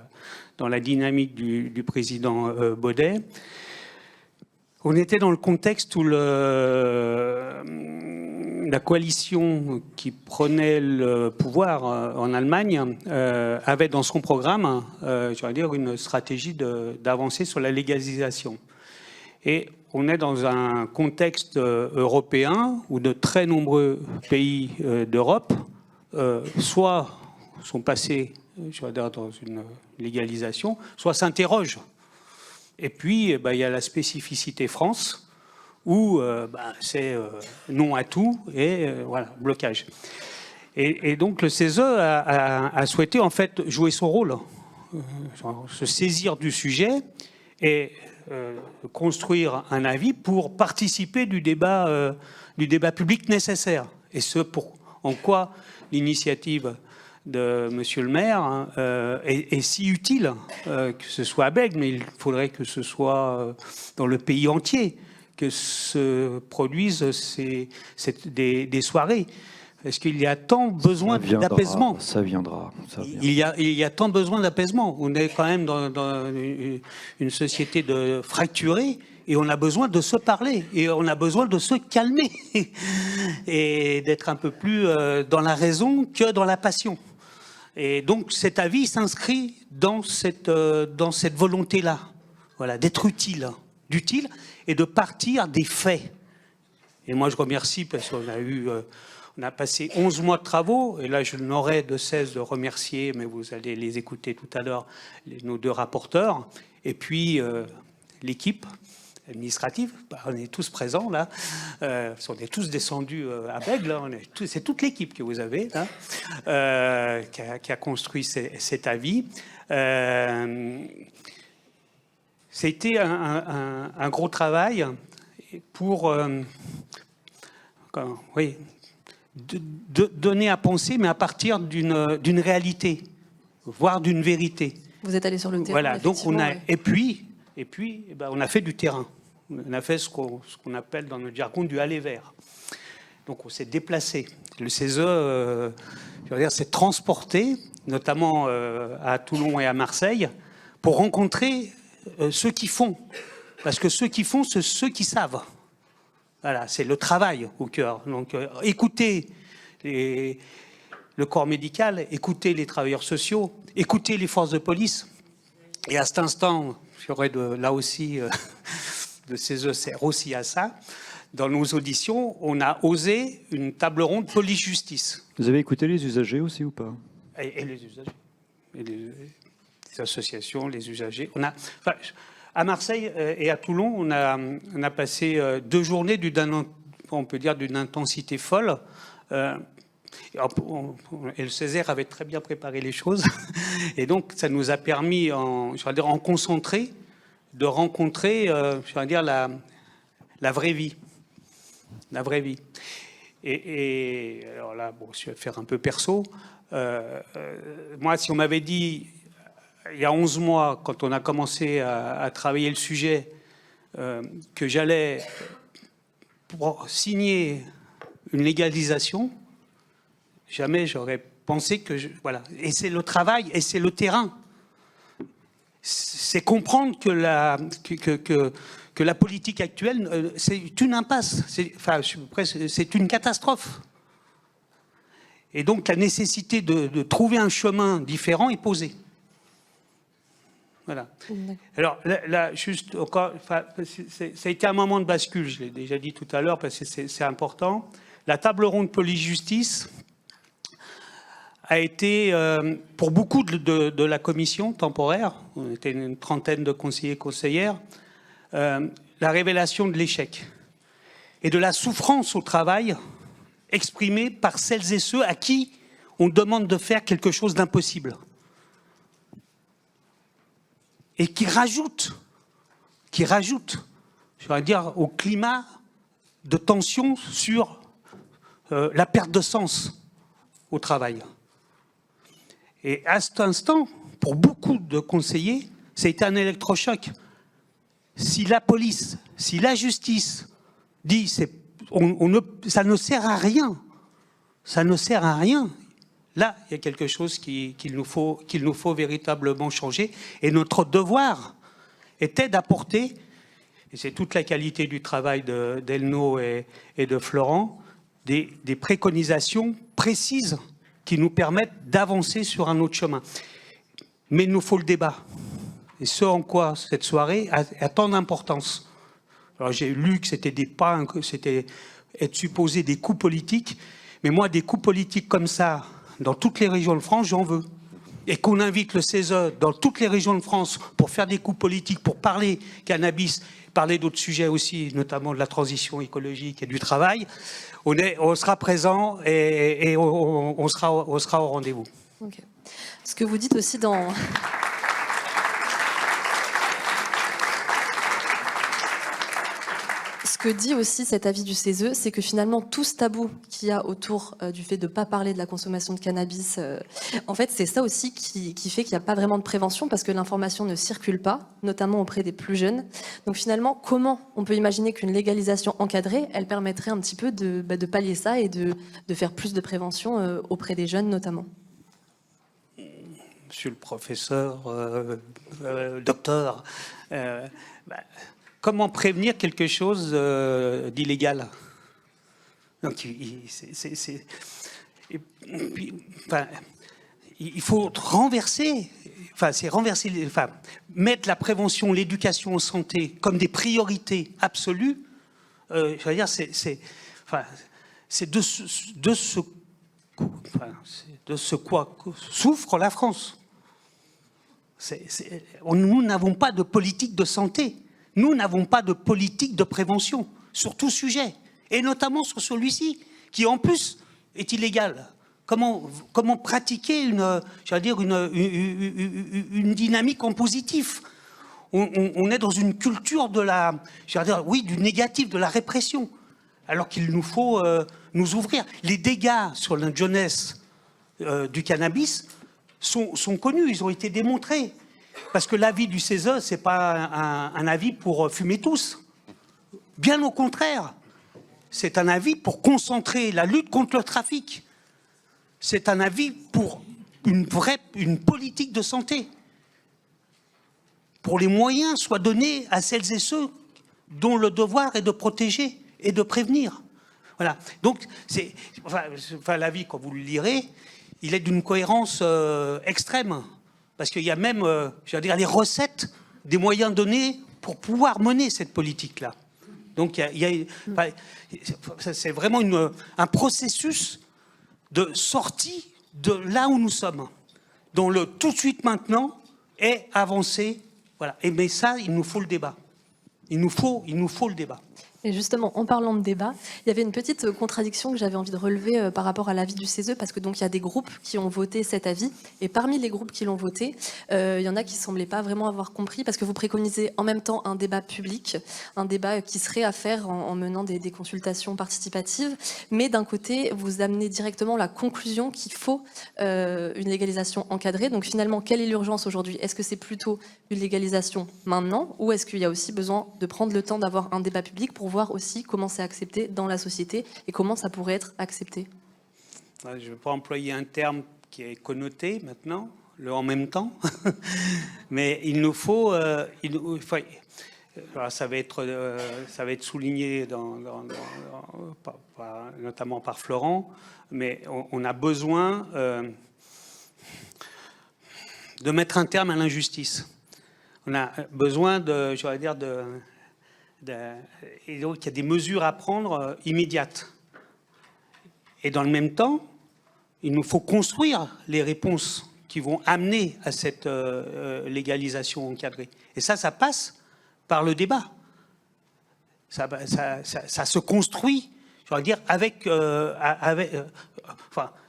dans la dynamique du président Baudet. On était dans le contexte où la coalition qui prenait le pouvoir en Allemagne avait dans son programme, je vais dire, une stratégie d'avancer sur la légalisation. Et on est dans un contexte européen où de très nombreux pays d'Europe soit sont passés, je vais dire, dans une légalisation, soit s'interrogent. Et puis, il y a la spécificité France, où c'est non à tout et voilà, blocage. Et donc le CESE a souhaité en fait jouer son rôle, se saisir du sujet et construire un avis pour participer du débat public nécessaire. Et ce, en quoi l'initiative de Monsieur le maire est si utile, que ce soit à Bègles, mais il faudrait que ce soit dans le pays entier, que se produisent des soirées. Est-ce qu'il y a tant besoin d'apaisement? Ça viendra. Il y a tant besoin d'apaisement. On est quand même dans une société fracturée et on a besoin de se parler et on a besoin de se calmer et d'être un peu plus dans la raison que dans la passion. Et donc cet avis s'inscrit dans cette volonté-là, voilà, d'être utile et de partir des faits. Et moi, je remercie parce qu'on a eu... on a passé 11 mois de travaux, et là, je n'aurai de cesse de remercier, mais vous allez les écouter tout à l'heure, nos 2 rapporteurs, et puis l'équipe administrative. On est tous présents, là. On est tous descendus à Bègles. Hein. C'est toute l'équipe que vous avez, là, qui a construit cet avis. C'était un gros travail pour... oui, de donner à penser, mais à partir d'une réalité, voire d'une vérité. Vous êtes allé sur le terrain. Voilà, donc on a, ouais. et puis on a fait du terrain. On a fait ce qu'on appelle dans notre jargon du aller vers. Donc on s'est déplacé. Le CESE, je veux dire, s'est transporté, notamment à Toulon et à Marseille, pour rencontrer ceux qui font. Parce que ceux qui font, c'est ceux qui savent. Voilà, c'est le travail au cœur. Donc, écoutez le corps médical, écoutez les travailleurs sociaux, écoutez les forces de police. Et à cet instant, j'aurais là aussi, le CESE sert aussi à ça. Dans nos auditions, on a osé une table ronde police-justice. Vous avez écouté les usagers aussi ou pas? Et les usagers. Et les associations, les usagers. À Marseille et à Toulon, on a passé 2 journées on peut dire d'une intensité folle. Et le Césaire avait très bien préparé les choses. Et donc, ça nous a permis, en concentré, de rencontrer, la vraie vie. La vraie vie. Et alors là, bon, je vais faire un peu perso. Moi, si on m'avait dit... Il y a 11 mois, quand on a commencé à travailler le sujet, que j'allais signer une légalisation, jamais j'aurais pensé que... Voilà. Et c'est le travail, et c'est le terrain. C'est comprendre que la politique actuelle, c'est une impasse, c'est une catastrophe. Et donc la nécessité de trouver un chemin différent est posée. Voilà. Alors là, juste encore, ça a été un moment de bascule, je l'ai déjà dit tout à l'heure, parce que c'est important. La table ronde police-justice a été, pour beaucoup de la commission temporaire, on était une trentaine de conseillers et conseillères, la révélation de l'échec et de la souffrance au travail exprimée par celles et ceux à qui on demande de faire quelque chose d'impossible. Et qui rajoute, je vais dire, au climat de tension sur la perte de sens au travail. Et à cet instant, pour beaucoup de conseillers, ça a été un électrochoc. Si la police, si la justice dit ça ne sert à rien, là, il y a quelque chose qu'il nous faut véritablement changer. Et notre devoir était d'apporter, et c'est toute la qualité du travail d'Elno et de Florent, des préconisations précises qui nous permettent d'avancer sur un autre chemin. Mais il nous faut le débat. Et ce en quoi cette soirée a tant d'importance. Alors j'ai lu que c'était c'était être supposé des coups politiques, mais moi, des coups politiques comme ça, dans toutes les régions de France, j'en veux. Et qu'on invite le CESE dans toutes les régions de France pour faire des coups politiques, pour parler cannabis, parler d'autres sujets aussi, notamment de la transition écologique et du travail, on sera présent et on sera au rendez-vous. Okay. Ce que vous dites aussi dans... Ce que dit aussi cet avis du CESE, c'est que finalement tout ce tabou qu'il y a autour du fait de ne pas parler de la consommation de cannabis, en fait c'est ça aussi qui fait qu'il n'y a pas vraiment de prévention parce que l'information ne circule pas, notamment auprès des plus jeunes. Donc finalement, comment on peut imaginer qu'une légalisation encadrée, elle permettrait un petit peu de pallier ça et de faire plus de prévention auprès des jeunes notamment? Monsieur le professeur, docteur, comment prévenir quelque chose d'illégal? Donc, il faut renverser, mettre la prévention, l'éducation en santé comme des priorités absolues je veux dire, c'est de ce quoi souffre la France. Nous n'avons pas de politique de santé. Nous n'avons pas de politique de prévention sur tout sujet, et notamment sur celui-ci, qui en plus est illégal. Comment pratiquer une dynamique en positif? On est dans une culture de du négatif, de la répression, alors qu'il nous faut nous ouvrir. Les dégâts sur la jeunesse du cannabis sont connus, ils ont été démontrés. Parce que l'avis du CESE, ce n'est pas un avis pour fumer tous. Bien au contraire, c'est un avis pour concentrer la lutte contre le trafic. C'est un avis pour une politique de santé. Pour les moyens soient donnés à celles et ceux dont le devoir est de protéger et de prévenir. Voilà. Donc, l'avis, quand vous le lirez, il est d'une cohérence extrême. Parce qu'il y a même, les recettes des moyens donnés pour pouvoir mener cette politique-là. Donc, c'est vraiment un processus de sortie de là où nous sommes, dont le tout de suite maintenant est avancé. Voilà. Mais ça, il nous faut le débat. Il nous faut le débat. Et justement, en parlant de débat, il y avait une petite contradiction que j'avais envie de relever par rapport à l'avis du CESE, parce que donc il y a des groupes qui ont voté cet avis, et parmi les groupes qui l'ont voté, il y en a qui ne semblaient pas vraiment avoir compris, parce que vous préconisez en même temps un débat public, un débat qui serait à faire en menant des consultations participatives, mais d'un côté, vous amenez directement la conclusion qu'il faut une légalisation encadrée. Donc finalement, quelle est l'urgence aujourd'hui? Est-ce que c'est plutôt une légalisation maintenant, ou est-ce qu'il y a aussi besoin de prendre le temps d'avoir un débat public pour voir aussi comment c'est accepté dans la société et comment ça pourrait être accepté? Je ne vais pas employer un terme qui est connoté maintenant, le en même temps, mais il nous faut, ça va être souligné notamment par Florent, mais on a besoin de mettre un terme à l'injustice. On a besoin et donc il y a des mesures à prendre immédiates. Et dans le même temps, il nous faut construire les réponses qui vont amener à cette légalisation encadrée. Et ça passe par le débat. Ça se construit,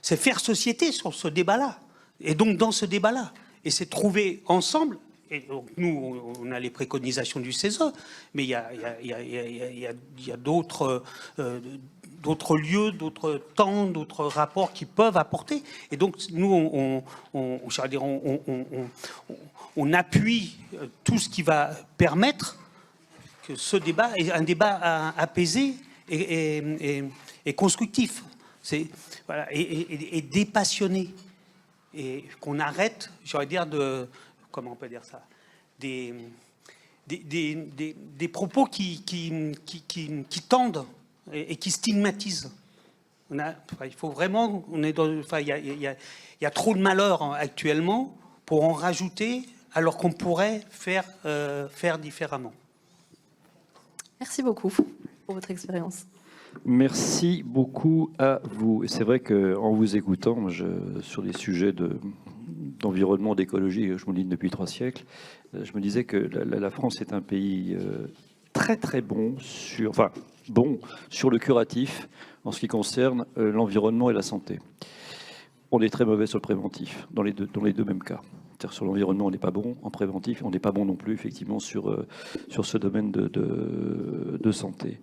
c'est faire société sur ce débat-là. Et donc dans ce débat-là. Et c'est trouver ensemble. Et donc nous, on a les préconisations du CESE, mais il y a d'autres lieux, d'autres temps, d'autres rapports qui peuvent apporter. Et donc nous, on appuie tout ce qui va permettre que ce débat est un débat apaisé et constructif, et dépassionné, et qu'on arrête, comment on peut dire ça, des propos qui tendent et qui stigmatisent. Il faut vraiment, il y a trop de malheurs actuellement pour en rajouter, alors qu'on pourrait faire différemment. Merci beaucoup pour votre expérience. Merci beaucoup à vous. C'est vrai qu'en vous écoutant, sur des sujets d'environnement, d'écologie, je me dis depuis 3 siècles, je me disais que la France est un pays très très bon sur le curatif en ce qui concerne l'environnement et la santé. On est très mauvais sur le préventif, dans les deux mêmes cas. C'est-à-dire sur l'environnement, on n'est pas bon, en préventif, on n'est pas bon non plus, effectivement, sur ce domaine de santé.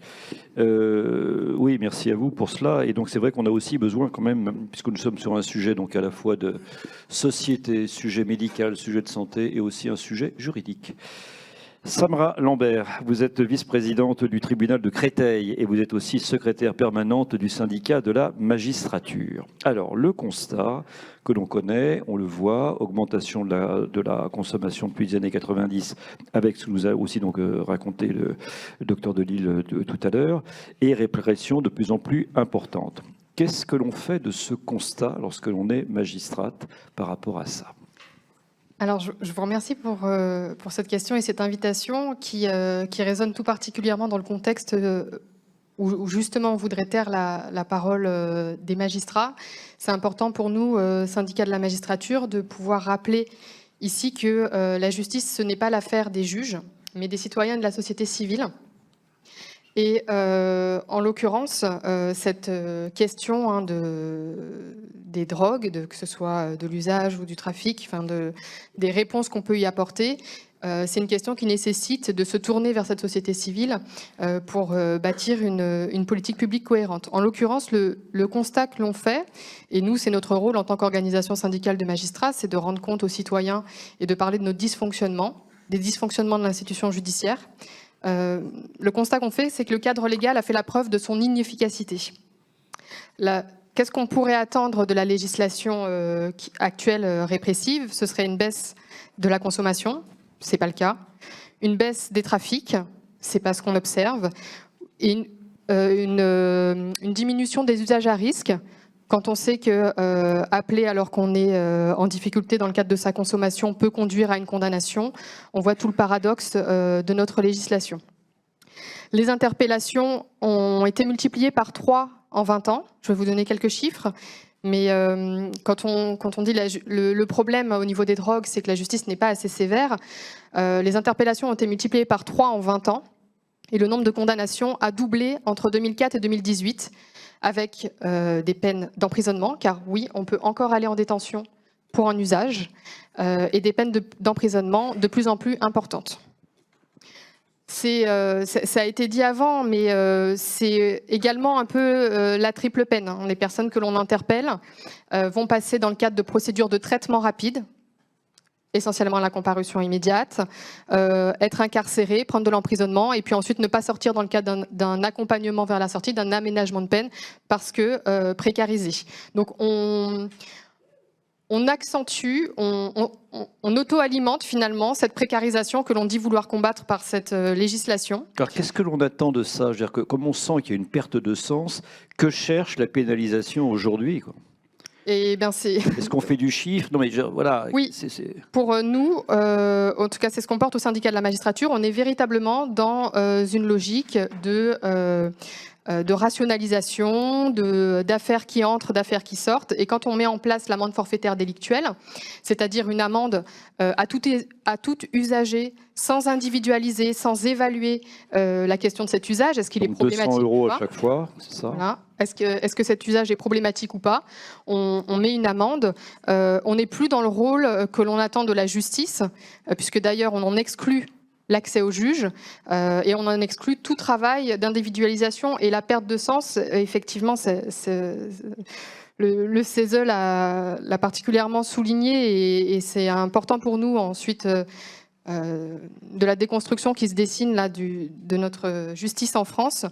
Oui, merci à vous pour cela. Et donc, c'est vrai qu'on a aussi besoin quand même, puisque nous sommes sur un sujet donc à la fois de société, sujet médical, sujet de santé, et aussi un sujet juridique. Samra Lambert, vous êtes vice-présidente du tribunal de Créteil et vous êtes aussi secrétaire permanente du syndicat de la magistrature. Alors, le constat que l'on connaît, on le voit, augmentation de la consommation depuis les années 90, avec ce que nous a aussi donc raconté le docteur Delisle tout à l'heure, et répression de plus en plus importante. Qu'est-ce que l'on fait de ce constat lorsque l'on est magistrate par rapport à ça ? Alors, je vous remercie pour cette question et cette invitation qui résonne tout particulièrement dans le contexte où justement on voudrait taire la parole des magistrats, c'est important pour nous, syndicats de la magistrature, de pouvoir rappeler ici que la justice, ce n'est pas l'affaire des juges, mais des citoyens de la société civile. Et en l'occurrence, cette question des drogues, que ce soit de l'usage ou du trafic, des réponses qu'on peut y apporter, c'est une question qui nécessite de se tourner vers cette société civile pour bâtir une politique publique cohérente. En l'occurrence, le constat que l'on fait, et nous, c'est notre rôle en tant qu'organisation syndicale de magistrats, c'est de rendre compte aux citoyens et de parler de nos dysfonctionnements, des dysfonctionnements de l'institution judiciaire. Le constat qu'on fait, c'est que le cadre légal a fait la preuve de son inefficacité. Qu'est-ce qu'on pourrait attendre de la législation actuelle répressive? Ce serait une baisse de la consommation, c'est pas le cas. Une baisse des trafics, c'est pas ce qu'on observe. Et une diminution des usages à risque. Quand on sait que appeler alors qu'on est en difficulté dans le cadre de sa consommation peut conduire à une condamnation, on voit tout le paradoxe de notre législation. Les interpellations ont été multipliées par 3 en 20 ans. Je vais vous donner quelques chiffres. Mais quand on dit le problème au niveau des drogues, c'est que la justice n'est pas assez sévère, les interpellations ont été multipliées par 3 en 20 ans. Et le nombre de condamnations a doublé entre 2004 et 2018. Avec des peines d'emprisonnement, car oui, on peut encore aller en détention pour un usage, et des peines d'emprisonnement de plus en plus importantes. Ça a été dit avant, mais c'est également un peu la triple peine. Les personnes que l'on interpelle vont passer dans le cadre de procédures de traitement rapide, essentiellement la comparution immédiate, être incarcéré, prendre de l'emprisonnement et puis ensuite ne pas sortir dans le cadre d'un accompagnement vers la sortie, d'un aménagement de peine parce que précarisé. Donc on accentue, on auto-alimente finalement cette précarisation que l'on dit vouloir combattre par cette législation. Alors qu'est-ce que l'on attend de ça? C'est-à-dire que comme on sent qu'il y a une perte de sens, que cherche la pénalisation aujourd'hui, quoi? Et bien Est-ce qu'on fait du chiffre? Non mais voilà. Oui. Pour nous, en tout cas c'est ce qu'on porte au syndicat de la magistrature, on est véritablement dans une logique de rationalisation, d'affaires qui entrent, d'affaires qui sortent. Et quand on met en place l'amende forfaitaire délictuelle, c'est-à-dire une amende à tout usager, sans individualiser, sans évaluer la question de cet usage, est-ce qu'il est problématique 200 euros ou pas, à chaque fois, c'est ça? Voilà. Est-ce que cet usage est problématique ou pas? On met une amende. On n'est plus dans le rôle que l'on attend de la justice, puisque d'ailleurs on en exclut l'accès au juge et on en exclut tout travail d'individualisation et la perte de sens. Effectivement, le CESE l'a particulièrement souligné et c'est important pour nous ensuite de la déconstruction qui se dessine là de notre justice en France.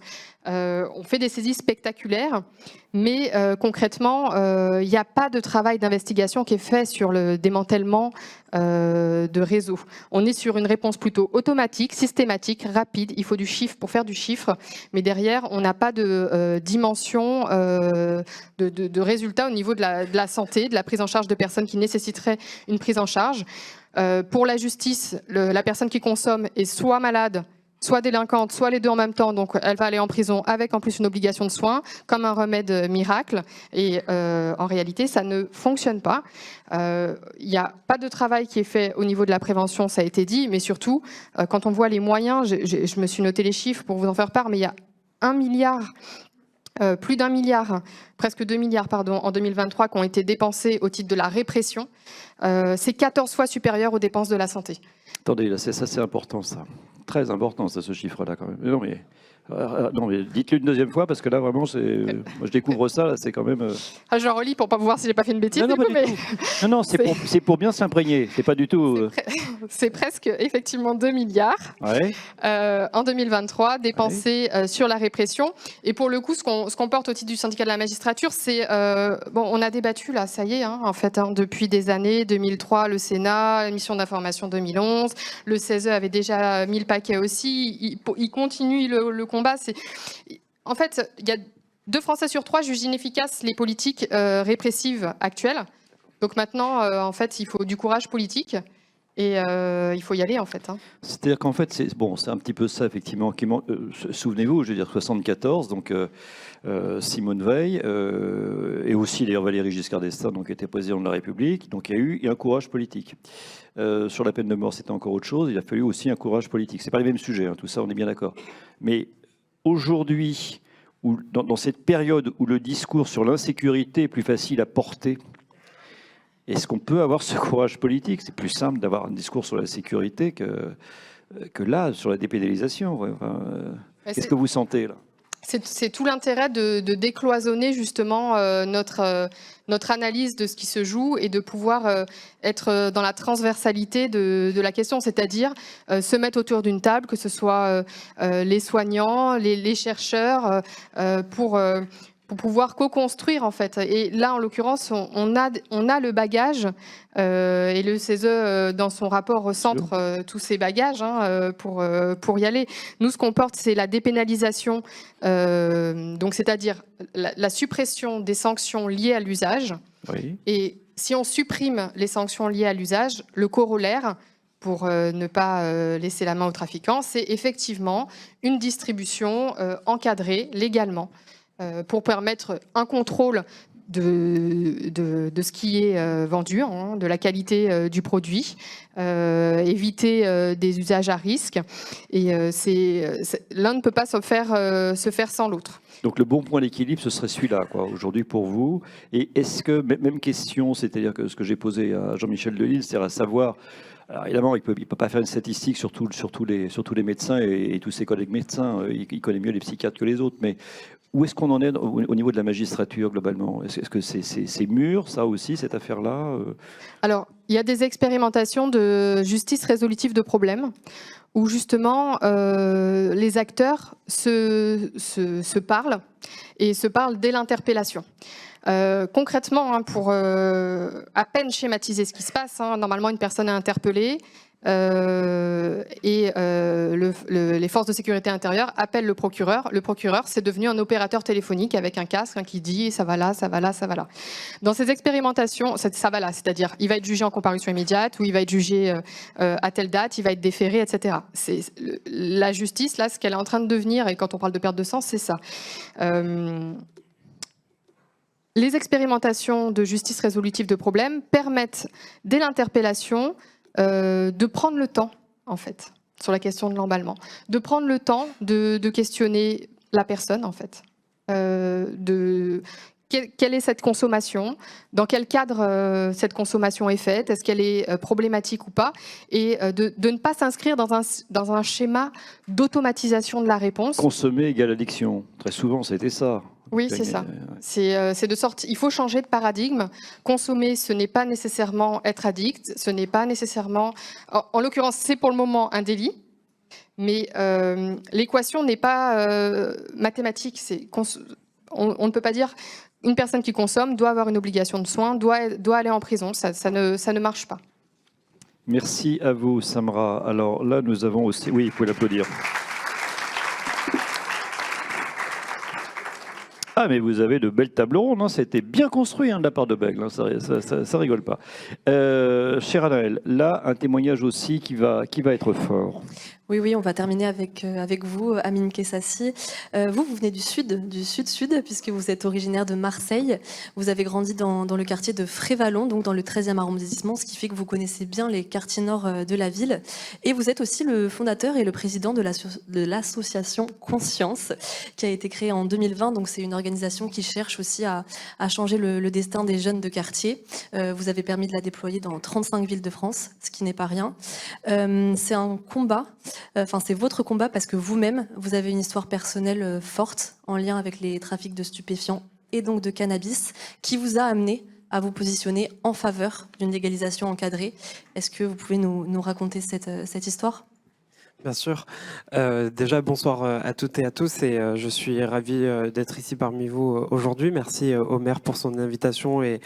On fait des saisies spectaculaires, mais concrètement, il n'y a pas de travail d'investigation qui est fait sur le démantèlement de réseaux. On est sur une réponse plutôt automatique, systématique, rapide. Il faut du chiffre pour faire du chiffre, mais derrière, on n'a pas de dimension de résultats au niveau de la santé, de la prise en charge de personnes qui nécessiteraient une prise en charge. Pour la justice, la personne qui consomme est soit malade, soit délinquante, soit les deux en même temps, donc elle va aller en prison avec en plus une obligation de soins, comme un remède miracle. Et en réalité, ça ne fonctionne pas. Il n'y a pas de travail qui est fait au niveau de la prévention, ça a été dit, mais surtout, quand on voit les moyens, je me suis noté les chiffres pour vous en faire part, mais il y a 1 milliard, plus d'1 milliard, presque 2 milliards, pardon, en 2023 qui ont été dépensés au titre de la répression. C'est 14 fois supérieur aux dépenses de la santé. Attendez, là, ça c'est important, ça. Très important, ça, ce chiffre-là, quand même. Non, mais dites-le une deuxième fois, parce que là, vraiment, moi, je découvre ça, là, c'est quand même... Je relis pour pas voir si j'ai pas fait une bêtise. Non, c'est pour bien s'imprégner. C'est pas du tout... C'est presque, effectivement, 2 milliards en 2023 dépensés sur la répression. Et pour le coup, ce qu'on porte au titre du syndicat de la magistrature, c'est... on a débattu, là, ça y est, en fait, depuis des années, 2003, le Sénat, la mission d'information 2011, le CESE avait déjà mis le paquet aussi, il continue le combat. En fait, il y a 2 Français sur 3 jugent inefficaces les politiques répressives actuelles. Donc maintenant, en fait, il faut du courage politique. Et il faut y aller, en fait. C'est-à-dire qu'en fait, c'est un petit peu ça, effectivement. Souvenez-vous, je veux dire, 74, donc Simone Veil, et aussi d'ailleurs Valéry Giscard d'Estaing, donc, qui était président de la République. Donc il y a eu un courage politique. Sur la peine de mort, c'était encore autre chose. Il a fallu aussi un courage politique. C'est pas les mêmes sujets, tout ça, on est bien d'accord. Mais aujourd'hui, dans cette période où le discours sur l'insécurité est plus facile à porter, est-ce qu'on peut avoir ce courage politique? C'est plus simple d'avoir un discours sur la sécurité que là, sur la dépénalisation. Qu'est-ce que vous sentez là? C'est tout l'intérêt de décloisonner justement notre analyse de ce qui se joue et de pouvoir être dans la transversalité de la question, c'est-à-dire se mettre autour d'une table, que ce soit les soignants, les chercheurs, pour pouvoir co-construire en fait. Et là, en l'occurrence, on a le bagage et le CESE, dans son rapport, recentre tous ces bagages pour y aller. Nous, ce qu'on porte, c'est la dépénalisation, donc c'est-à-dire la suppression des sanctions liées à l'usage. Oui. Et si on supprime les sanctions liées à l'usage, le corollaire, pour ne pas laisser la main aux trafiquants, c'est effectivement une distribution encadrée légalement, pour permettre un contrôle de ce qui est vendu, de la qualité du produit, éviter des usages à risque. Et l'un ne peut pas se faire sans l'autre. Donc le bon point d'équilibre, ce serait celui-là, aujourd'hui pour vous. Et est-ce que, même question, c'est-à-dire que ce que j'ai posé à Jean-Michel Delisle, c'est à savoir, alors évidemment, il peut pas faire une statistique sur tous les médecins et tous ses collègues médecins, il connaît mieux les psychiatres que les autres, mais où est-ce qu'on en est au niveau de la magistrature globalement? Est-ce que c'est mûr, ça aussi, cette affaire-là? Alors, il y a des expérimentations de justice résolutive de problèmes où justement les acteurs se parlent et se parlent dès l'interpellation. Concrètement, pour à peine schématiser ce qui se passe, normalement une personne est interpellée, et les forces de sécurité intérieure appellent le procureur. Le procureur, c'est devenu un opérateur téléphonique avec un casque qui dit ça va là, ça va là, ça va là. Dans ces expérimentations, ça va là, c'est-à-dire il va être jugé en comparution immédiate ou il va être jugé à telle date, il va être déféré, etc. La justice, là, ce qu'elle est en train de devenir, et quand on parle de perte de sens, c'est ça. Les expérimentations de justice résolutive de problèmes permettent, dès l'interpellation, de prendre le temps, en fait, sur la question de l'emballement, de prendre le temps de questionner la personne, en fait, quelle est cette consommation, dans quel cadre cette consommation est faite, est-ce qu'elle est problématique ou pas, et de ne pas s'inscrire dans un schéma d'automatisation de la réponse. Consommer égale addiction. Très souvent, c'était ça. Oui, c'est ça. C'est de sorte. Il faut changer de paradigme. Consommer, ce n'est pas nécessairement être addict. Ce n'est pas nécessairement. En l'occurrence, c'est pour le moment un délit. Mais l'équation n'est pas mathématique. On ne peut pas dire une personne qui consomme doit avoir une obligation de soins, doit aller en prison. Ça ne marche pas. Merci à vous, Samra. Alors là, nous avons aussi. Oui, il faut l'applaudir. Ah, mais vous avez de belles tables rondes, ça a été bien construit de la part de Bègle, ça rigole pas. Cher Anaël, là, un témoignage aussi qui va être fort. Oui, on va terminer avec vous, Amine Kessassi. Vous venez du sud, puisque vous êtes originaire de Marseille. Vous avez grandi dans le quartier de Frévalon, donc dans le 13e arrondissement, ce qui fait que vous connaissez bien les quartiers nord de la ville. Et vous êtes aussi le fondateur et le président de l'association Conscience, qui a été créée en 2020. Donc c'est une organisation qui cherche aussi à changer le destin des jeunes de quartier. Vous avez permis de la déployer dans 35 villes de France, ce qui n'est pas rien. C'est un combat. C'est votre combat parce que vous-même, vous avez une histoire personnelle forte en lien avec les trafics de stupéfiants et donc de cannabis qui vous a amené à vous positionner en faveur d'une légalisation encadrée. Est-ce que vous pouvez nous raconter cette histoire ? Bien sûr. Déjà, bonsoir à toutes et à tous et je suis ravi d'être ici parmi vous aujourd'hui. Merci au maire pour son invitation et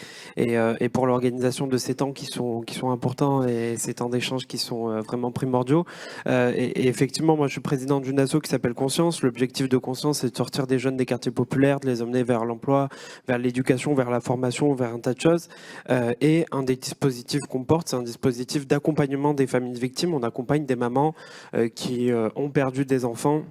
pour l'organisation de ces temps qui sont importants et ces temps d'échange qui sont vraiment primordiaux. Et effectivement, moi je suis président d'une asso qui s'appelle Conscience. L'objectif de Conscience, c'est de sortir des jeunes des quartiers populaires, de les emmener vers l'emploi, vers l'éducation, vers la formation, vers un tas de choses. Et un des dispositifs qu'on porte, c'est un dispositif d'accompagnement des familles victimes. On accompagne des mamans qui ont perdu des enfants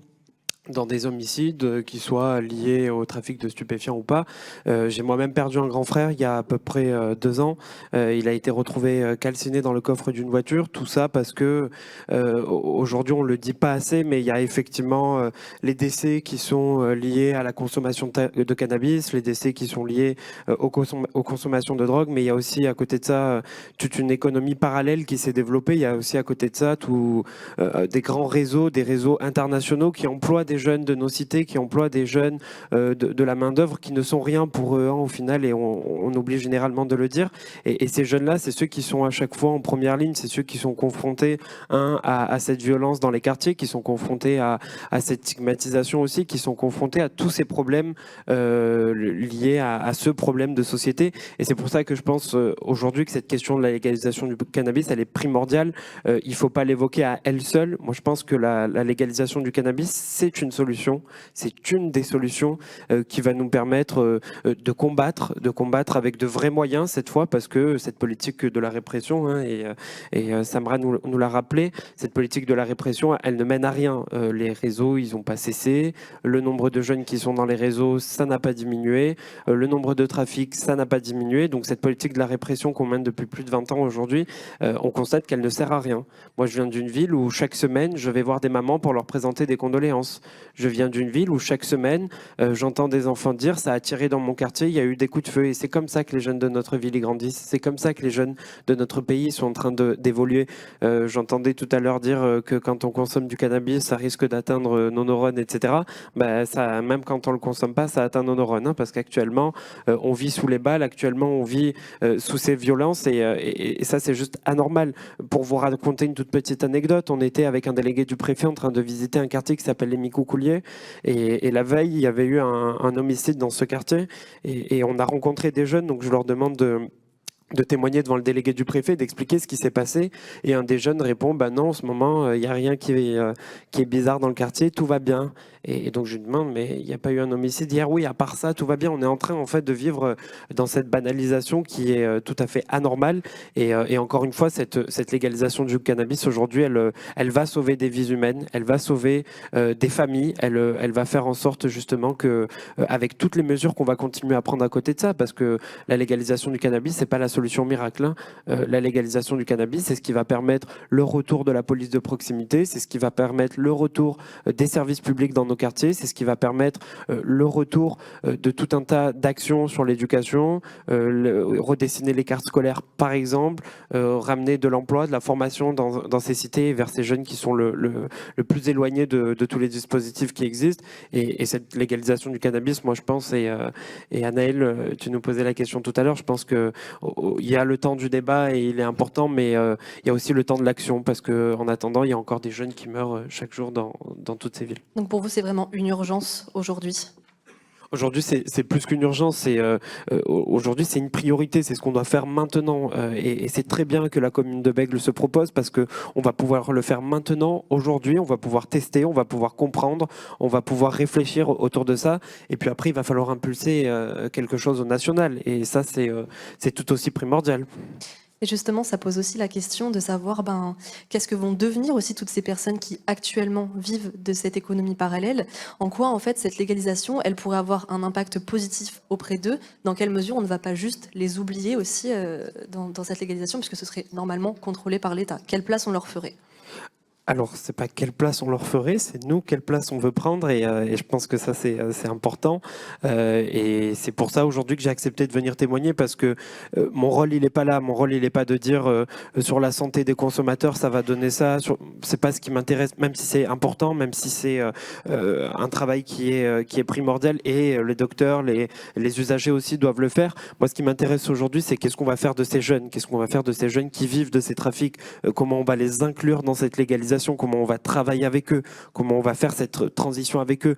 dans des homicides, qui soient liés au trafic de stupéfiants ou pas. J'ai moi-même perdu un grand frère il y a à peu près 2 ans. Il a été retrouvé calciné dans le coffre d'une voiture. Tout ça parce que aujourd'hui on le dit pas assez, mais il y a effectivement les décès qui sont liés à la consommation de cannabis, les décès qui sont liés aux consommations de drogue, mais il y a aussi à côté de ça toute une économie parallèle qui s'est développée. Il y a aussi à côté de ça des grands réseaux, des réseaux internationaux qui emploient des jeunes de nos cités, qui emploient des jeunes de la main-d'œuvre qui ne sont rien pour eux au final, et on oublie généralement de le dire. Et ces jeunes-là, c'est ceux qui sont à chaque fois en première ligne, c'est ceux qui sont confrontés à cette violence dans les quartiers, qui sont confrontés à cette stigmatisation aussi, qui sont confrontés à tous ces problèmes liés à ce problème de société. Et c'est pour ça que je pense aujourd'hui que cette question de la légalisation du cannabis, elle est primordiale. Il ne faut pas l'évoquer à elle seule. Moi, je pense que la légalisation du cannabis, c'est une solution, c'est une des solutions qui va nous permettre de combattre avec de vrais moyens cette fois, parce que cette politique de la répression, et Samra nous l'a rappelé, cette politique de la répression, elle ne mène à rien. Les réseaux, ils n'ont pas cessé, le nombre de jeunes qui sont dans les réseaux, ça n'a pas diminué, le nombre de trafics, ça n'a pas diminué, donc cette politique de la répression qu'on mène depuis plus de 20 ans aujourd'hui, on constate qu'elle ne sert à rien. Moi, je viens d'une ville où chaque semaine, je vais voir des mamans pour leur présenter des condoléances. Je viens d'une ville où chaque semaine, j'entends des enfants dire « ça a tiré dans mon quartier, il y a eu des coups de feu ». Et c'est comme ça que les jeunes de notre ville y grandissent. C'est comme ça que les jeunes de notre pays sont en train d'évoluer. J'entendais tout à l'heure dire que quand on consomme du cannabis, ça risque d'atteindre nos neurones, etc. Ça, même quand on ne le consomme pas, ça atteint nos neurones. Parce qu'actuellement, on vit sous les balles, actuellement, on vit sous ces violences. Et ça, c'est juste anormal. Pour vous raconter une toute petite anecdote, on était avec un délégué du préfet en train de visiter un quartier qui s'appelle les Micoucouliers, et la veille il y avait eu un homicide dans ce quartier, et on a rencontré des jeunes, donc je leur demande de témoigner devant le délégué du préfet, d'expliquer ce qui s'est passé, et un des jeunes répond non, en ce moment il n'y a rien qui est bizarre dans le quartier, tout va bien. Et donc je lui demande, mais il n'y a pas eu un homicide hier? Oui, à part ça, tout va bien. On est en train en fait de vivre dans cette banalisation qui est tout à fait anormale. Et encore une fois, cette légalisation du cannabis aujourd'hui, elle va sauver des vies humaines, elle va sauver des familles, elle va faire en sorte justement que, avec toutes les mesures qu'on va continuer à prendre à côté de ça, parce que la légalisation du cannabis, c'est pas la solution miracle. La légalisation du cannabis, c'est ce qui va permettre le retour de la police de proximité, c'est ce qui va permettre le retour des services publics dans nos quartiers, c'est ce qui va permettre le retour de tout un tas d'actions sur l'éducation, redessiner les cartes scolaires par exemple, ramener de l'emploi, de la formation dans ces cités vers ces jeunes qui sont le plus éloignés de tous les dispositifs qui existent. Et cette légalisation du cannabis, moi je pense, et Anaëlle, tu nous posais la question tout à l'heure, je pense qu'il y a le temps du débat et il est important, mais il y a aussi le temps de l'action, parce qu'en attendant, il y a encore des jeunes qui meurent chaque jour dans toutes ces villes. Donc pour vous, c'est vraiment une urgence aujourd'hui? Aujourd'hui, c'est plus qu'une urgence. Aujourd'hui, c'est une priorité. C'est ce qu'on doit faire maintenant. Et c'est très bien que la commune de Bègles se propose, parce que on va pouvoir le faire maintenant, aujourd'hui. On va pouvoir tester, on va pouvoir comprendre, on va pouvoir réfléchir autour de ça. Et puis après, il va falloir impulser quelque chose au national. Et ça, c'est tout aussi primordial. Et justement, ça pose aussi la question de savoir qu'est-ce que vont devenir aussi toutes ces personnes qui actuellement vivent de cette économie parallèle. En quoi, en fait, cette légalisation, elle pourrait avoir un impact positif auprès d'eux? Dans quelle mesure on ne va pas juste les oublier aussi dans cette légalisation, puisque ce serait normalement contrôlé par l'État? Quelle place on leur ferait? Alors, c'est pas quelle place on leur ferait, c'est nous quelle place on veut prendre, et je pense que ça c'est important, et c'est pour ça aujourd'hui que j'ai accepté de venir témoigner, parce que mon rôle il est pas là, mon rôle il est pas de dire sur la santé des consommateurs ça va donner ça, c'est pas ce qui m'intéresse, même si c'est important, même si c'est un travail qui est primordial, et les docteurs, les usagers aussi doivent le faire. Moi, ce qui m'intéresse aujourd'hui, c'est qu'est-ce qu'on va faire de ces jeunes, qui vivent de ces trafics, comment on va les inclure dans cette légalisation. légalisation, comment on va travailler avec eux, comment on va faire cette transition avec eux,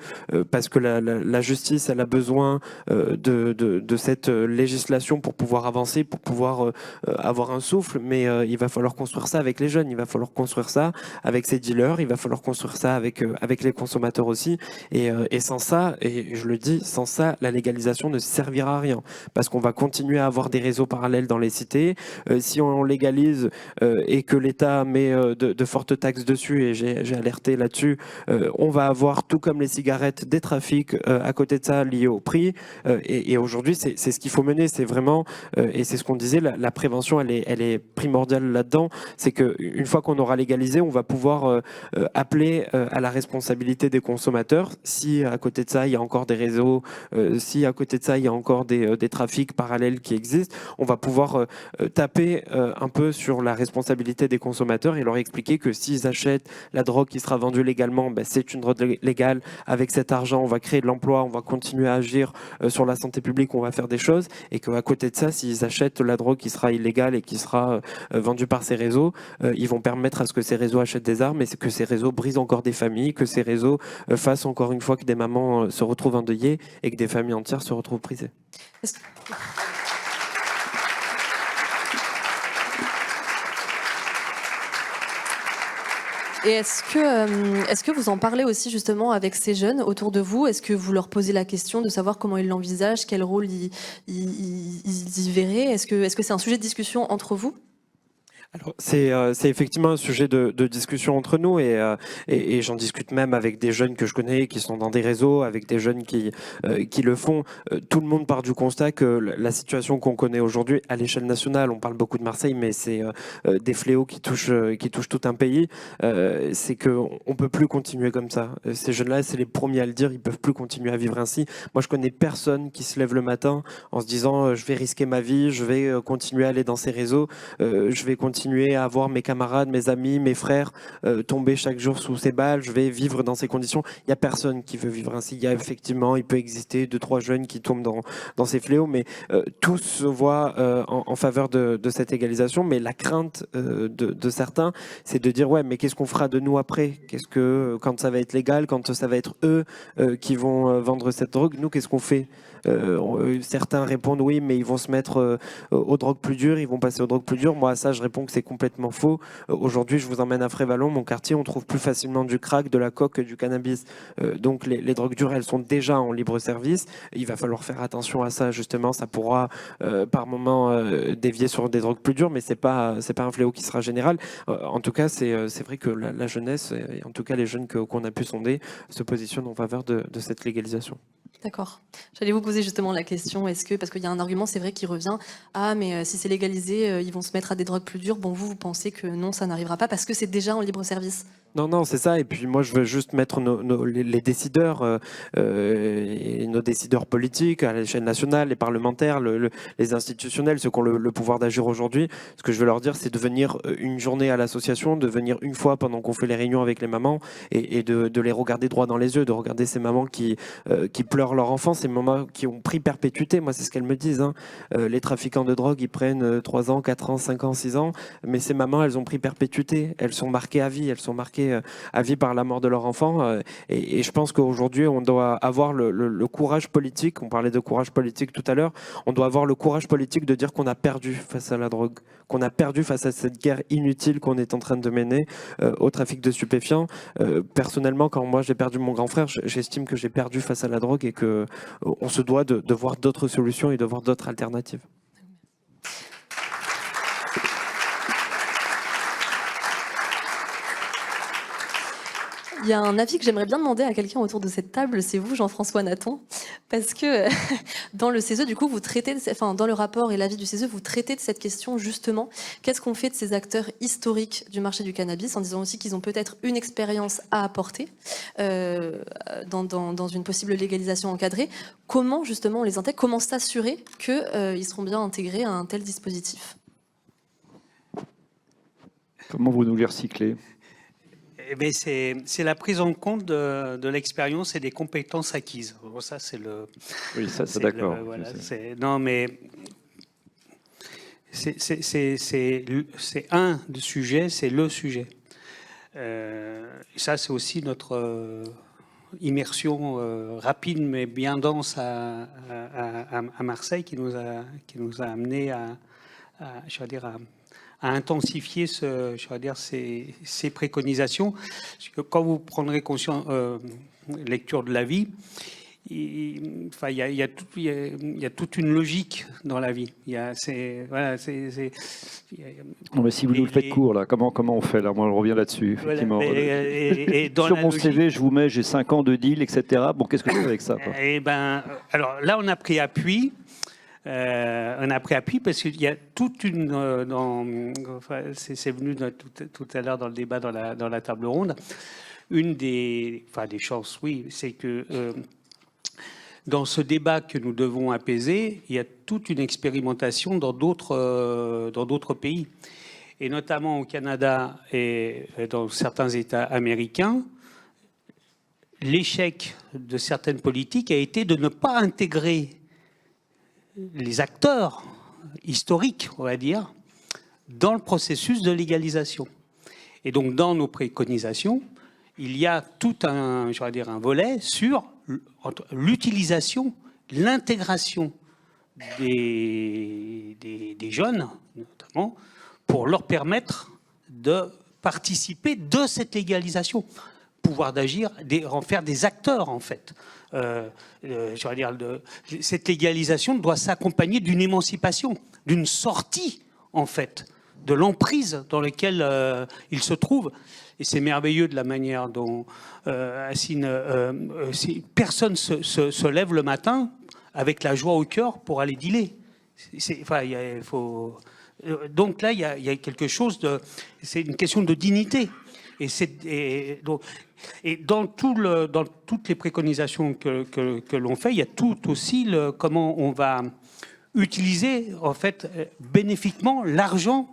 parce que la justice, elle a besoin de cette législation pour pouvoir avancer, pour pouvoir avoir un souffle, mais il va falloir construire ça avec les jeunes, il va falloir construire ça avec ces dealers, il va falloir construire ça avec les consommateurs aussi, et sans ça, et je le dis, sans ça, la légalisation ne servira à rien, parce qu'on va continuer à avoir des réseaux parallèles dans les cités. Si on légalise et que l'État met de fortes taxes dessus, et j'ai alerté là-dessus, on va avoir, tout comme les cigarettes, des trafics à côté de ça liés au prix, et aujourd'hui, c'est ce qu'il faut mener, c'est vraiment, et c'est ce qu'on disait, la prévention, elle est primordiale là-dedans, c'est qu'une fois qu'on aura légalisé, on va pouvoir appeler à la responsabilité des consommateurs. Si à côté de ça, il y a encore des réseaux, si à côté de ça, il y a encore des trafics parallèles qui existent, on va pouvoir taper un peu sur la responsabilité des consommateurs et leur expliquer que s'ils achètent la drogue qui sera vendue légalement, ben, c'est une drogue légale. Avec cet argent, on va créer de l'emploi, on va continuer à agir sur la santé publique, on va faire des choses, et qu'à côté de ça, s'ils achètent la drogue qui sera illégale et qui sera vendue par ces réseaux, ils vont permettre à ce que ces réseaux achètent des armes, et que ces réseaux brisent encore des familles, que ces réseaux fassent encore une fois que des mamans se retrouvent endeuillées et que des familles entières se retrouvent brisées. Et est-ce que vous en parlez aussi justement avec ces jeunes autour de vous? Est-ce que vous leur posez la question de savoir comment ils l'envisagent, quel rôle ils y verraient? Est-ce que c'est un sujet de discussion entre vous? C'est effectivement un sujet de discussion entre nous, et j'en discute même avec des jeunes que je connais qui sont dans des réseaux, avec des jeunes qui le font. Tout le monde part du constat que la situation qu'on connaît aujourd'hui à l'échelle nationale, on parle beaucoup de Marseille, mais c'est des fléaux qui touchent tout un pays, c'est qu'on peut plus continuer comme ça. Ces jeunes-là, c'est les premiers à le dire, ils peuvent plus continuer à vivre ainsi. Moi, je connais personne qui se lève le matin en se disant je vais risquer ma vie, je vais continuer à aller dans ces réseaux, je vais continuer à voir mes camarades, mes amis, mes frères tomber chaque jour sous ces balles, je vais vivre dans ces conditions. Il n'y a personne qui veut vivre ainsi. Il y a effectivement, il peut exister 2-3 jeunes qui tombent dans ces fléaux, mais tous se voient en faveur de cette égalisation. Mais la crainte de certains, c'est de dire ouais, mais qu'est-ce qu'on fera de nous après? Qu'est-ce que, quand ça va être légal, quand ça va être eux qui vont vendre cette drogue, nous, qu'est-ce qu'on fait? Certains répondent oui, mais ils vont se mettre aux drogues plus dures, ils vont passer aux drogues plus dures. Moi, à ça, je réponds que c'est complètement faux. Aujourd'hui, je vous emmène à Frévalon, mon quartier, on trouve plus facilement du crack, de la coke que du cannabis. Donc les drogues dures, elles sont déjà en libre service. Il va falloir faire attention à ça, justement. Ça pourra par moment dévier sur des drogues plus dures, mais c'est pas un fléau qui sera général. En tout cas, c'est vrai que la jeunesse, et en tout cas les jeunes qu'on a pu sonder, se positionnent en faveur de cette légalisation. D'accord. J'allais vous poser justement la question, parce qu'il y a un argument, c'est vrai, qui revient, ah mais si c'est légalisé, ils vont se mettre à des drogues plus dures. Bon, vous pensez que non, ça n'arrivera pas parce que c'est déjà en libre service? Non, c'est ça. Et puis moi, je veux juste mettre les décideurs et nos décideurs politiques à l'échelle nationale, les parlementaires, les institutionnels, ceux qui ont le pouvoir d'agir aujourd'hui. Ce que je veux leur dire, c'est de venir une journée à l'association, de venir une fois pendant qu'on fait les réunions avec les mamans et de les regarder droit dans les yeux, de regarder ces mamans qui pleurent leur enfant, ces mamans qui ont pris perpétuité. Moi, c'est ce qu'elles me disent. Hein. Les trafiquants de drogue, ils prennent 3 ans, 4 ans, 5 ans, 6 ans. Mais ces mamans, elles ont pris perpétuité. Elles sont marquées à vie. Elles sont marquées à vie par la mort de leur enfant. Et je pense qu'aujourd'hui, on doit avoir le courage politique. On parlait de courage politique tout à l'heure. On doit avoir le courage politique de dire qu'on a perdu face à la drogue, qu'on a perdu face à cette guerre inutile qu'on est en train de mener au trafic de stupéfiants. Personnellement, quand moi j'ai perdu mon grand frère, j'estime que j'ai perdu face à la drogue et qu'on se doit de voir d'autres solutions et de voir d'autres alternatives. Il y a un avis que j'aimerais bien demander à quelqu'un autour de cette table, c'est vous, Jean-François Nathan, parce que dans le CESE, du coup, vous traitez, dans le rapport et l'avis du CESE, vous traitez de cette question justement. Qu'est-ce qu'on fait de ces acteurs historiques du marché du cannabis, en disant aussi qu'ils ont peut-être une expérience à apporter dans une possible légalisation encadrée? Comment justement on les intègre? Comment s'assurer qu'ils seront bien intégrés à un tel dispositif? Comment vous nous les recyclez? C'est la prise en compte de l'expérience et des compétences acquises. Bon, ça, c'est le. Oui, ça, c'est d'accord. Voilà, non, mais c'est un des sujets, c'est le sujet. Ça, c'est aussi notre immersion rapide mais bien dense à Marseille qui nous a amené à intensifier ces préconisations. Parce que quand vous prendrez conscience, lecture de la vie, il y a toute une logique dans la vie. Non, mais si vous nous le faites court, là, comment on fait là? Moi, je reviens là-dessus, effectivement. Et sur mon CV, je vous mets, j'ai 5 ans de deal, etc. Bon, qu'est-ce que je fais avec ça, quoi? Alors là, on a pris appui. Parce qu'il y a toute une... c'est venu tout à l'heure dans le débat dans la table ronde. Une des chances, oui, c'est que dans ce débat que nous devons apaiser, il y a toute une expérimentation dans d'autres pays. Et notamment au Canada et dans certains États américains, l'échec de certaines politiques a été de ne pas intégrer les acteurs historiques, on va dire, dans le processus de légalisation. Et donc, dans nos préconisations, il y a tout un volet sur l'utilisation, l'intégration des jeunes, notamment, pour leur permettre de participer de cette légalisation, pouvoir d'agir, en faire des acteurs, en fait. Cette légalisation doit s'accompagner d'une émancipation, d'une sortie, en fait, de l'emprise dans laquelle ils se trouvent. Et c'est merveilleux de la manière dont personne se lève le matin avec la joie au cœur pour aller dealer. Donc là, il y a quelque chose de... C'est une question de dignité. Et dans toutes les préconisations que l'on fait, il y a tout aussi comment on va utiliser, en fait, bénéfiquement l'argent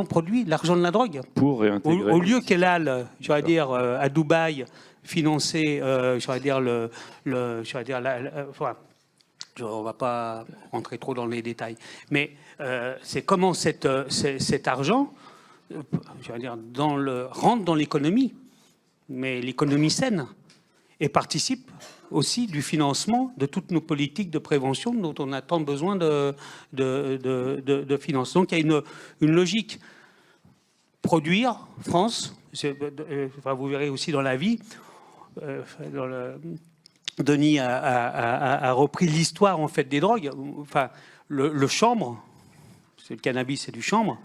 produit, l'argent de la drogue. Pour réintégrer. Au lieu qu'elle aille, à Dubaï, financer, on ne va pas rentrer trop dans les détails, mais c'est comment cet argent, rentre dans l'économie, mais l'économie saine, et participe aussi du financement de toutes nos politiques de prévention dont on a tant besoin de finances. Donc il y a une logique. Produire, France, vous verrez aussi dans la vie, Denis a repris l'histoire en fait des drogues. Enfin, le chanvre, c'est le cannabis, c'est du chanvre.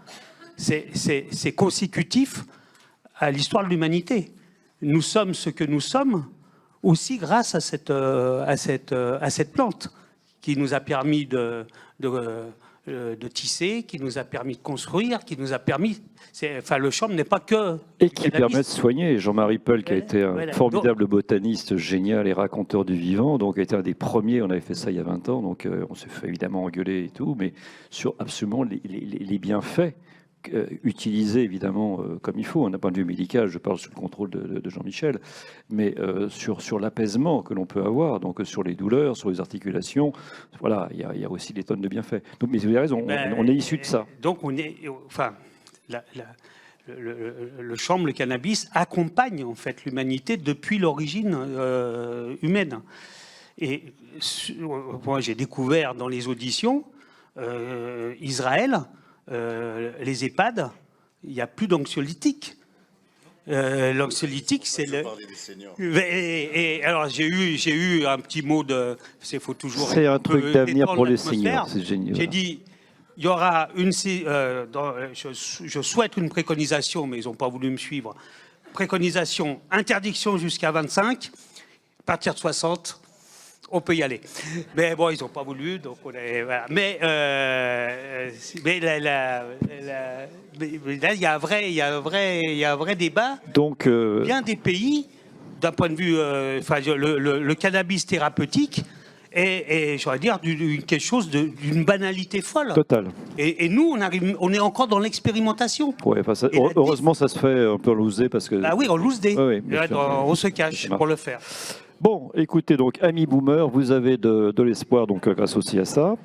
C'est consécutif à l'histoire de l'humanité. Nous sommes ce que nous sommes aussi grâce à cette plante qui nous a permis de tisser, qui nous a permis de construire, qui nous a permis... le chanvre n'est pas que... Et qui permet de soigner. Jean-Marie Peul, qui a été un formidable botaniste, génial et raconteur du vivant, donc a été un des premiers, on avait fait ça il y a 20 ans, donc on s'est fait évidemment engueuler et tout, mais sur absolument les bienfaits utilisés évidemment comme il faut, d'un point de vue médical, je parle sous le contrôle de Jean-Michel, mais sur l'apaisement que l'on peut avoir, donc sur les douleurs, sur les articulations, voilà, il y a aussi des tonnes de bienfaits. Donc, mais vous avez raison, on est issu de ça. Donc on est... le chanvre, le cannabis, accompagne en fait l'humanité depuis l'origine humaine. Et moi, j'ai découvert dans les auditions, Israël, les EHPAD, il n'y a plus d'anxiolytiques. L'anxiolytique, c'est le... Et alors, j'ai eu un petit mot de... faut toujours... C'est un truc d'avenir pour les seniors, c'est génial. J'ai dit... Il y aura je souhaite une préconisation, mais ils n'ont pas voulu me suivre. Préconisation, interdiction jusqu'à 25, à partir de 60, on peut y aller. Mais bon, ils n'ont pas voulu, donc voilà. Mais là, il y a un vrai débat. Donc, bien des pays, d'un point de vue, le cannabis thérapeutique, et j'aurais dire quelque chose d'une banalité folle. Total. Et nous, on est encore dans l'expérimentation. Ouais, heureusement, ça se fait un peu loosé parce que. Ah oui, on loose des. Oui, on se cache pour le faire. Bon, écoutez, donc, amis boomers, vous avez de l'espoir, donc, grâce aussi à ça.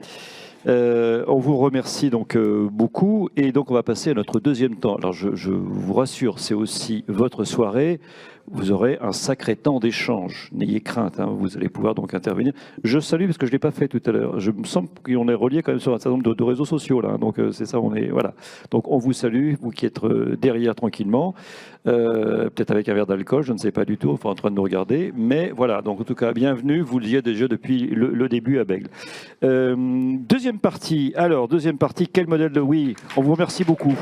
On vous remercie donc beaucoup et donc on va passer à notre deuxième temps. Alors je vous rassure, c'est aussi votre soirée. Vous aurez un sacré temps d'échange. N'ayez crainte, hein, vous allez pouvoir donc intervenir. Je salue parce que je ne l'ai pas fait tout à l'heure. Je me semble qu'on est relié quand même sur un certain nombre de réseaux sociaux là. Donc c'est ça, on est voilà. Donc on vous salue, vous qui êtes derrière tranquillement, peut-être avec un verre d'alcool, je ne sais pas du tout, enfin en train de nous regarder. Mais voilà, donc en tout cas bienvenue. Vous le disiez déjà depuis le début à Bègle. Deuxième partie. Alors deuxième partie, quel modèle de oui. On vous remercie beaucoup.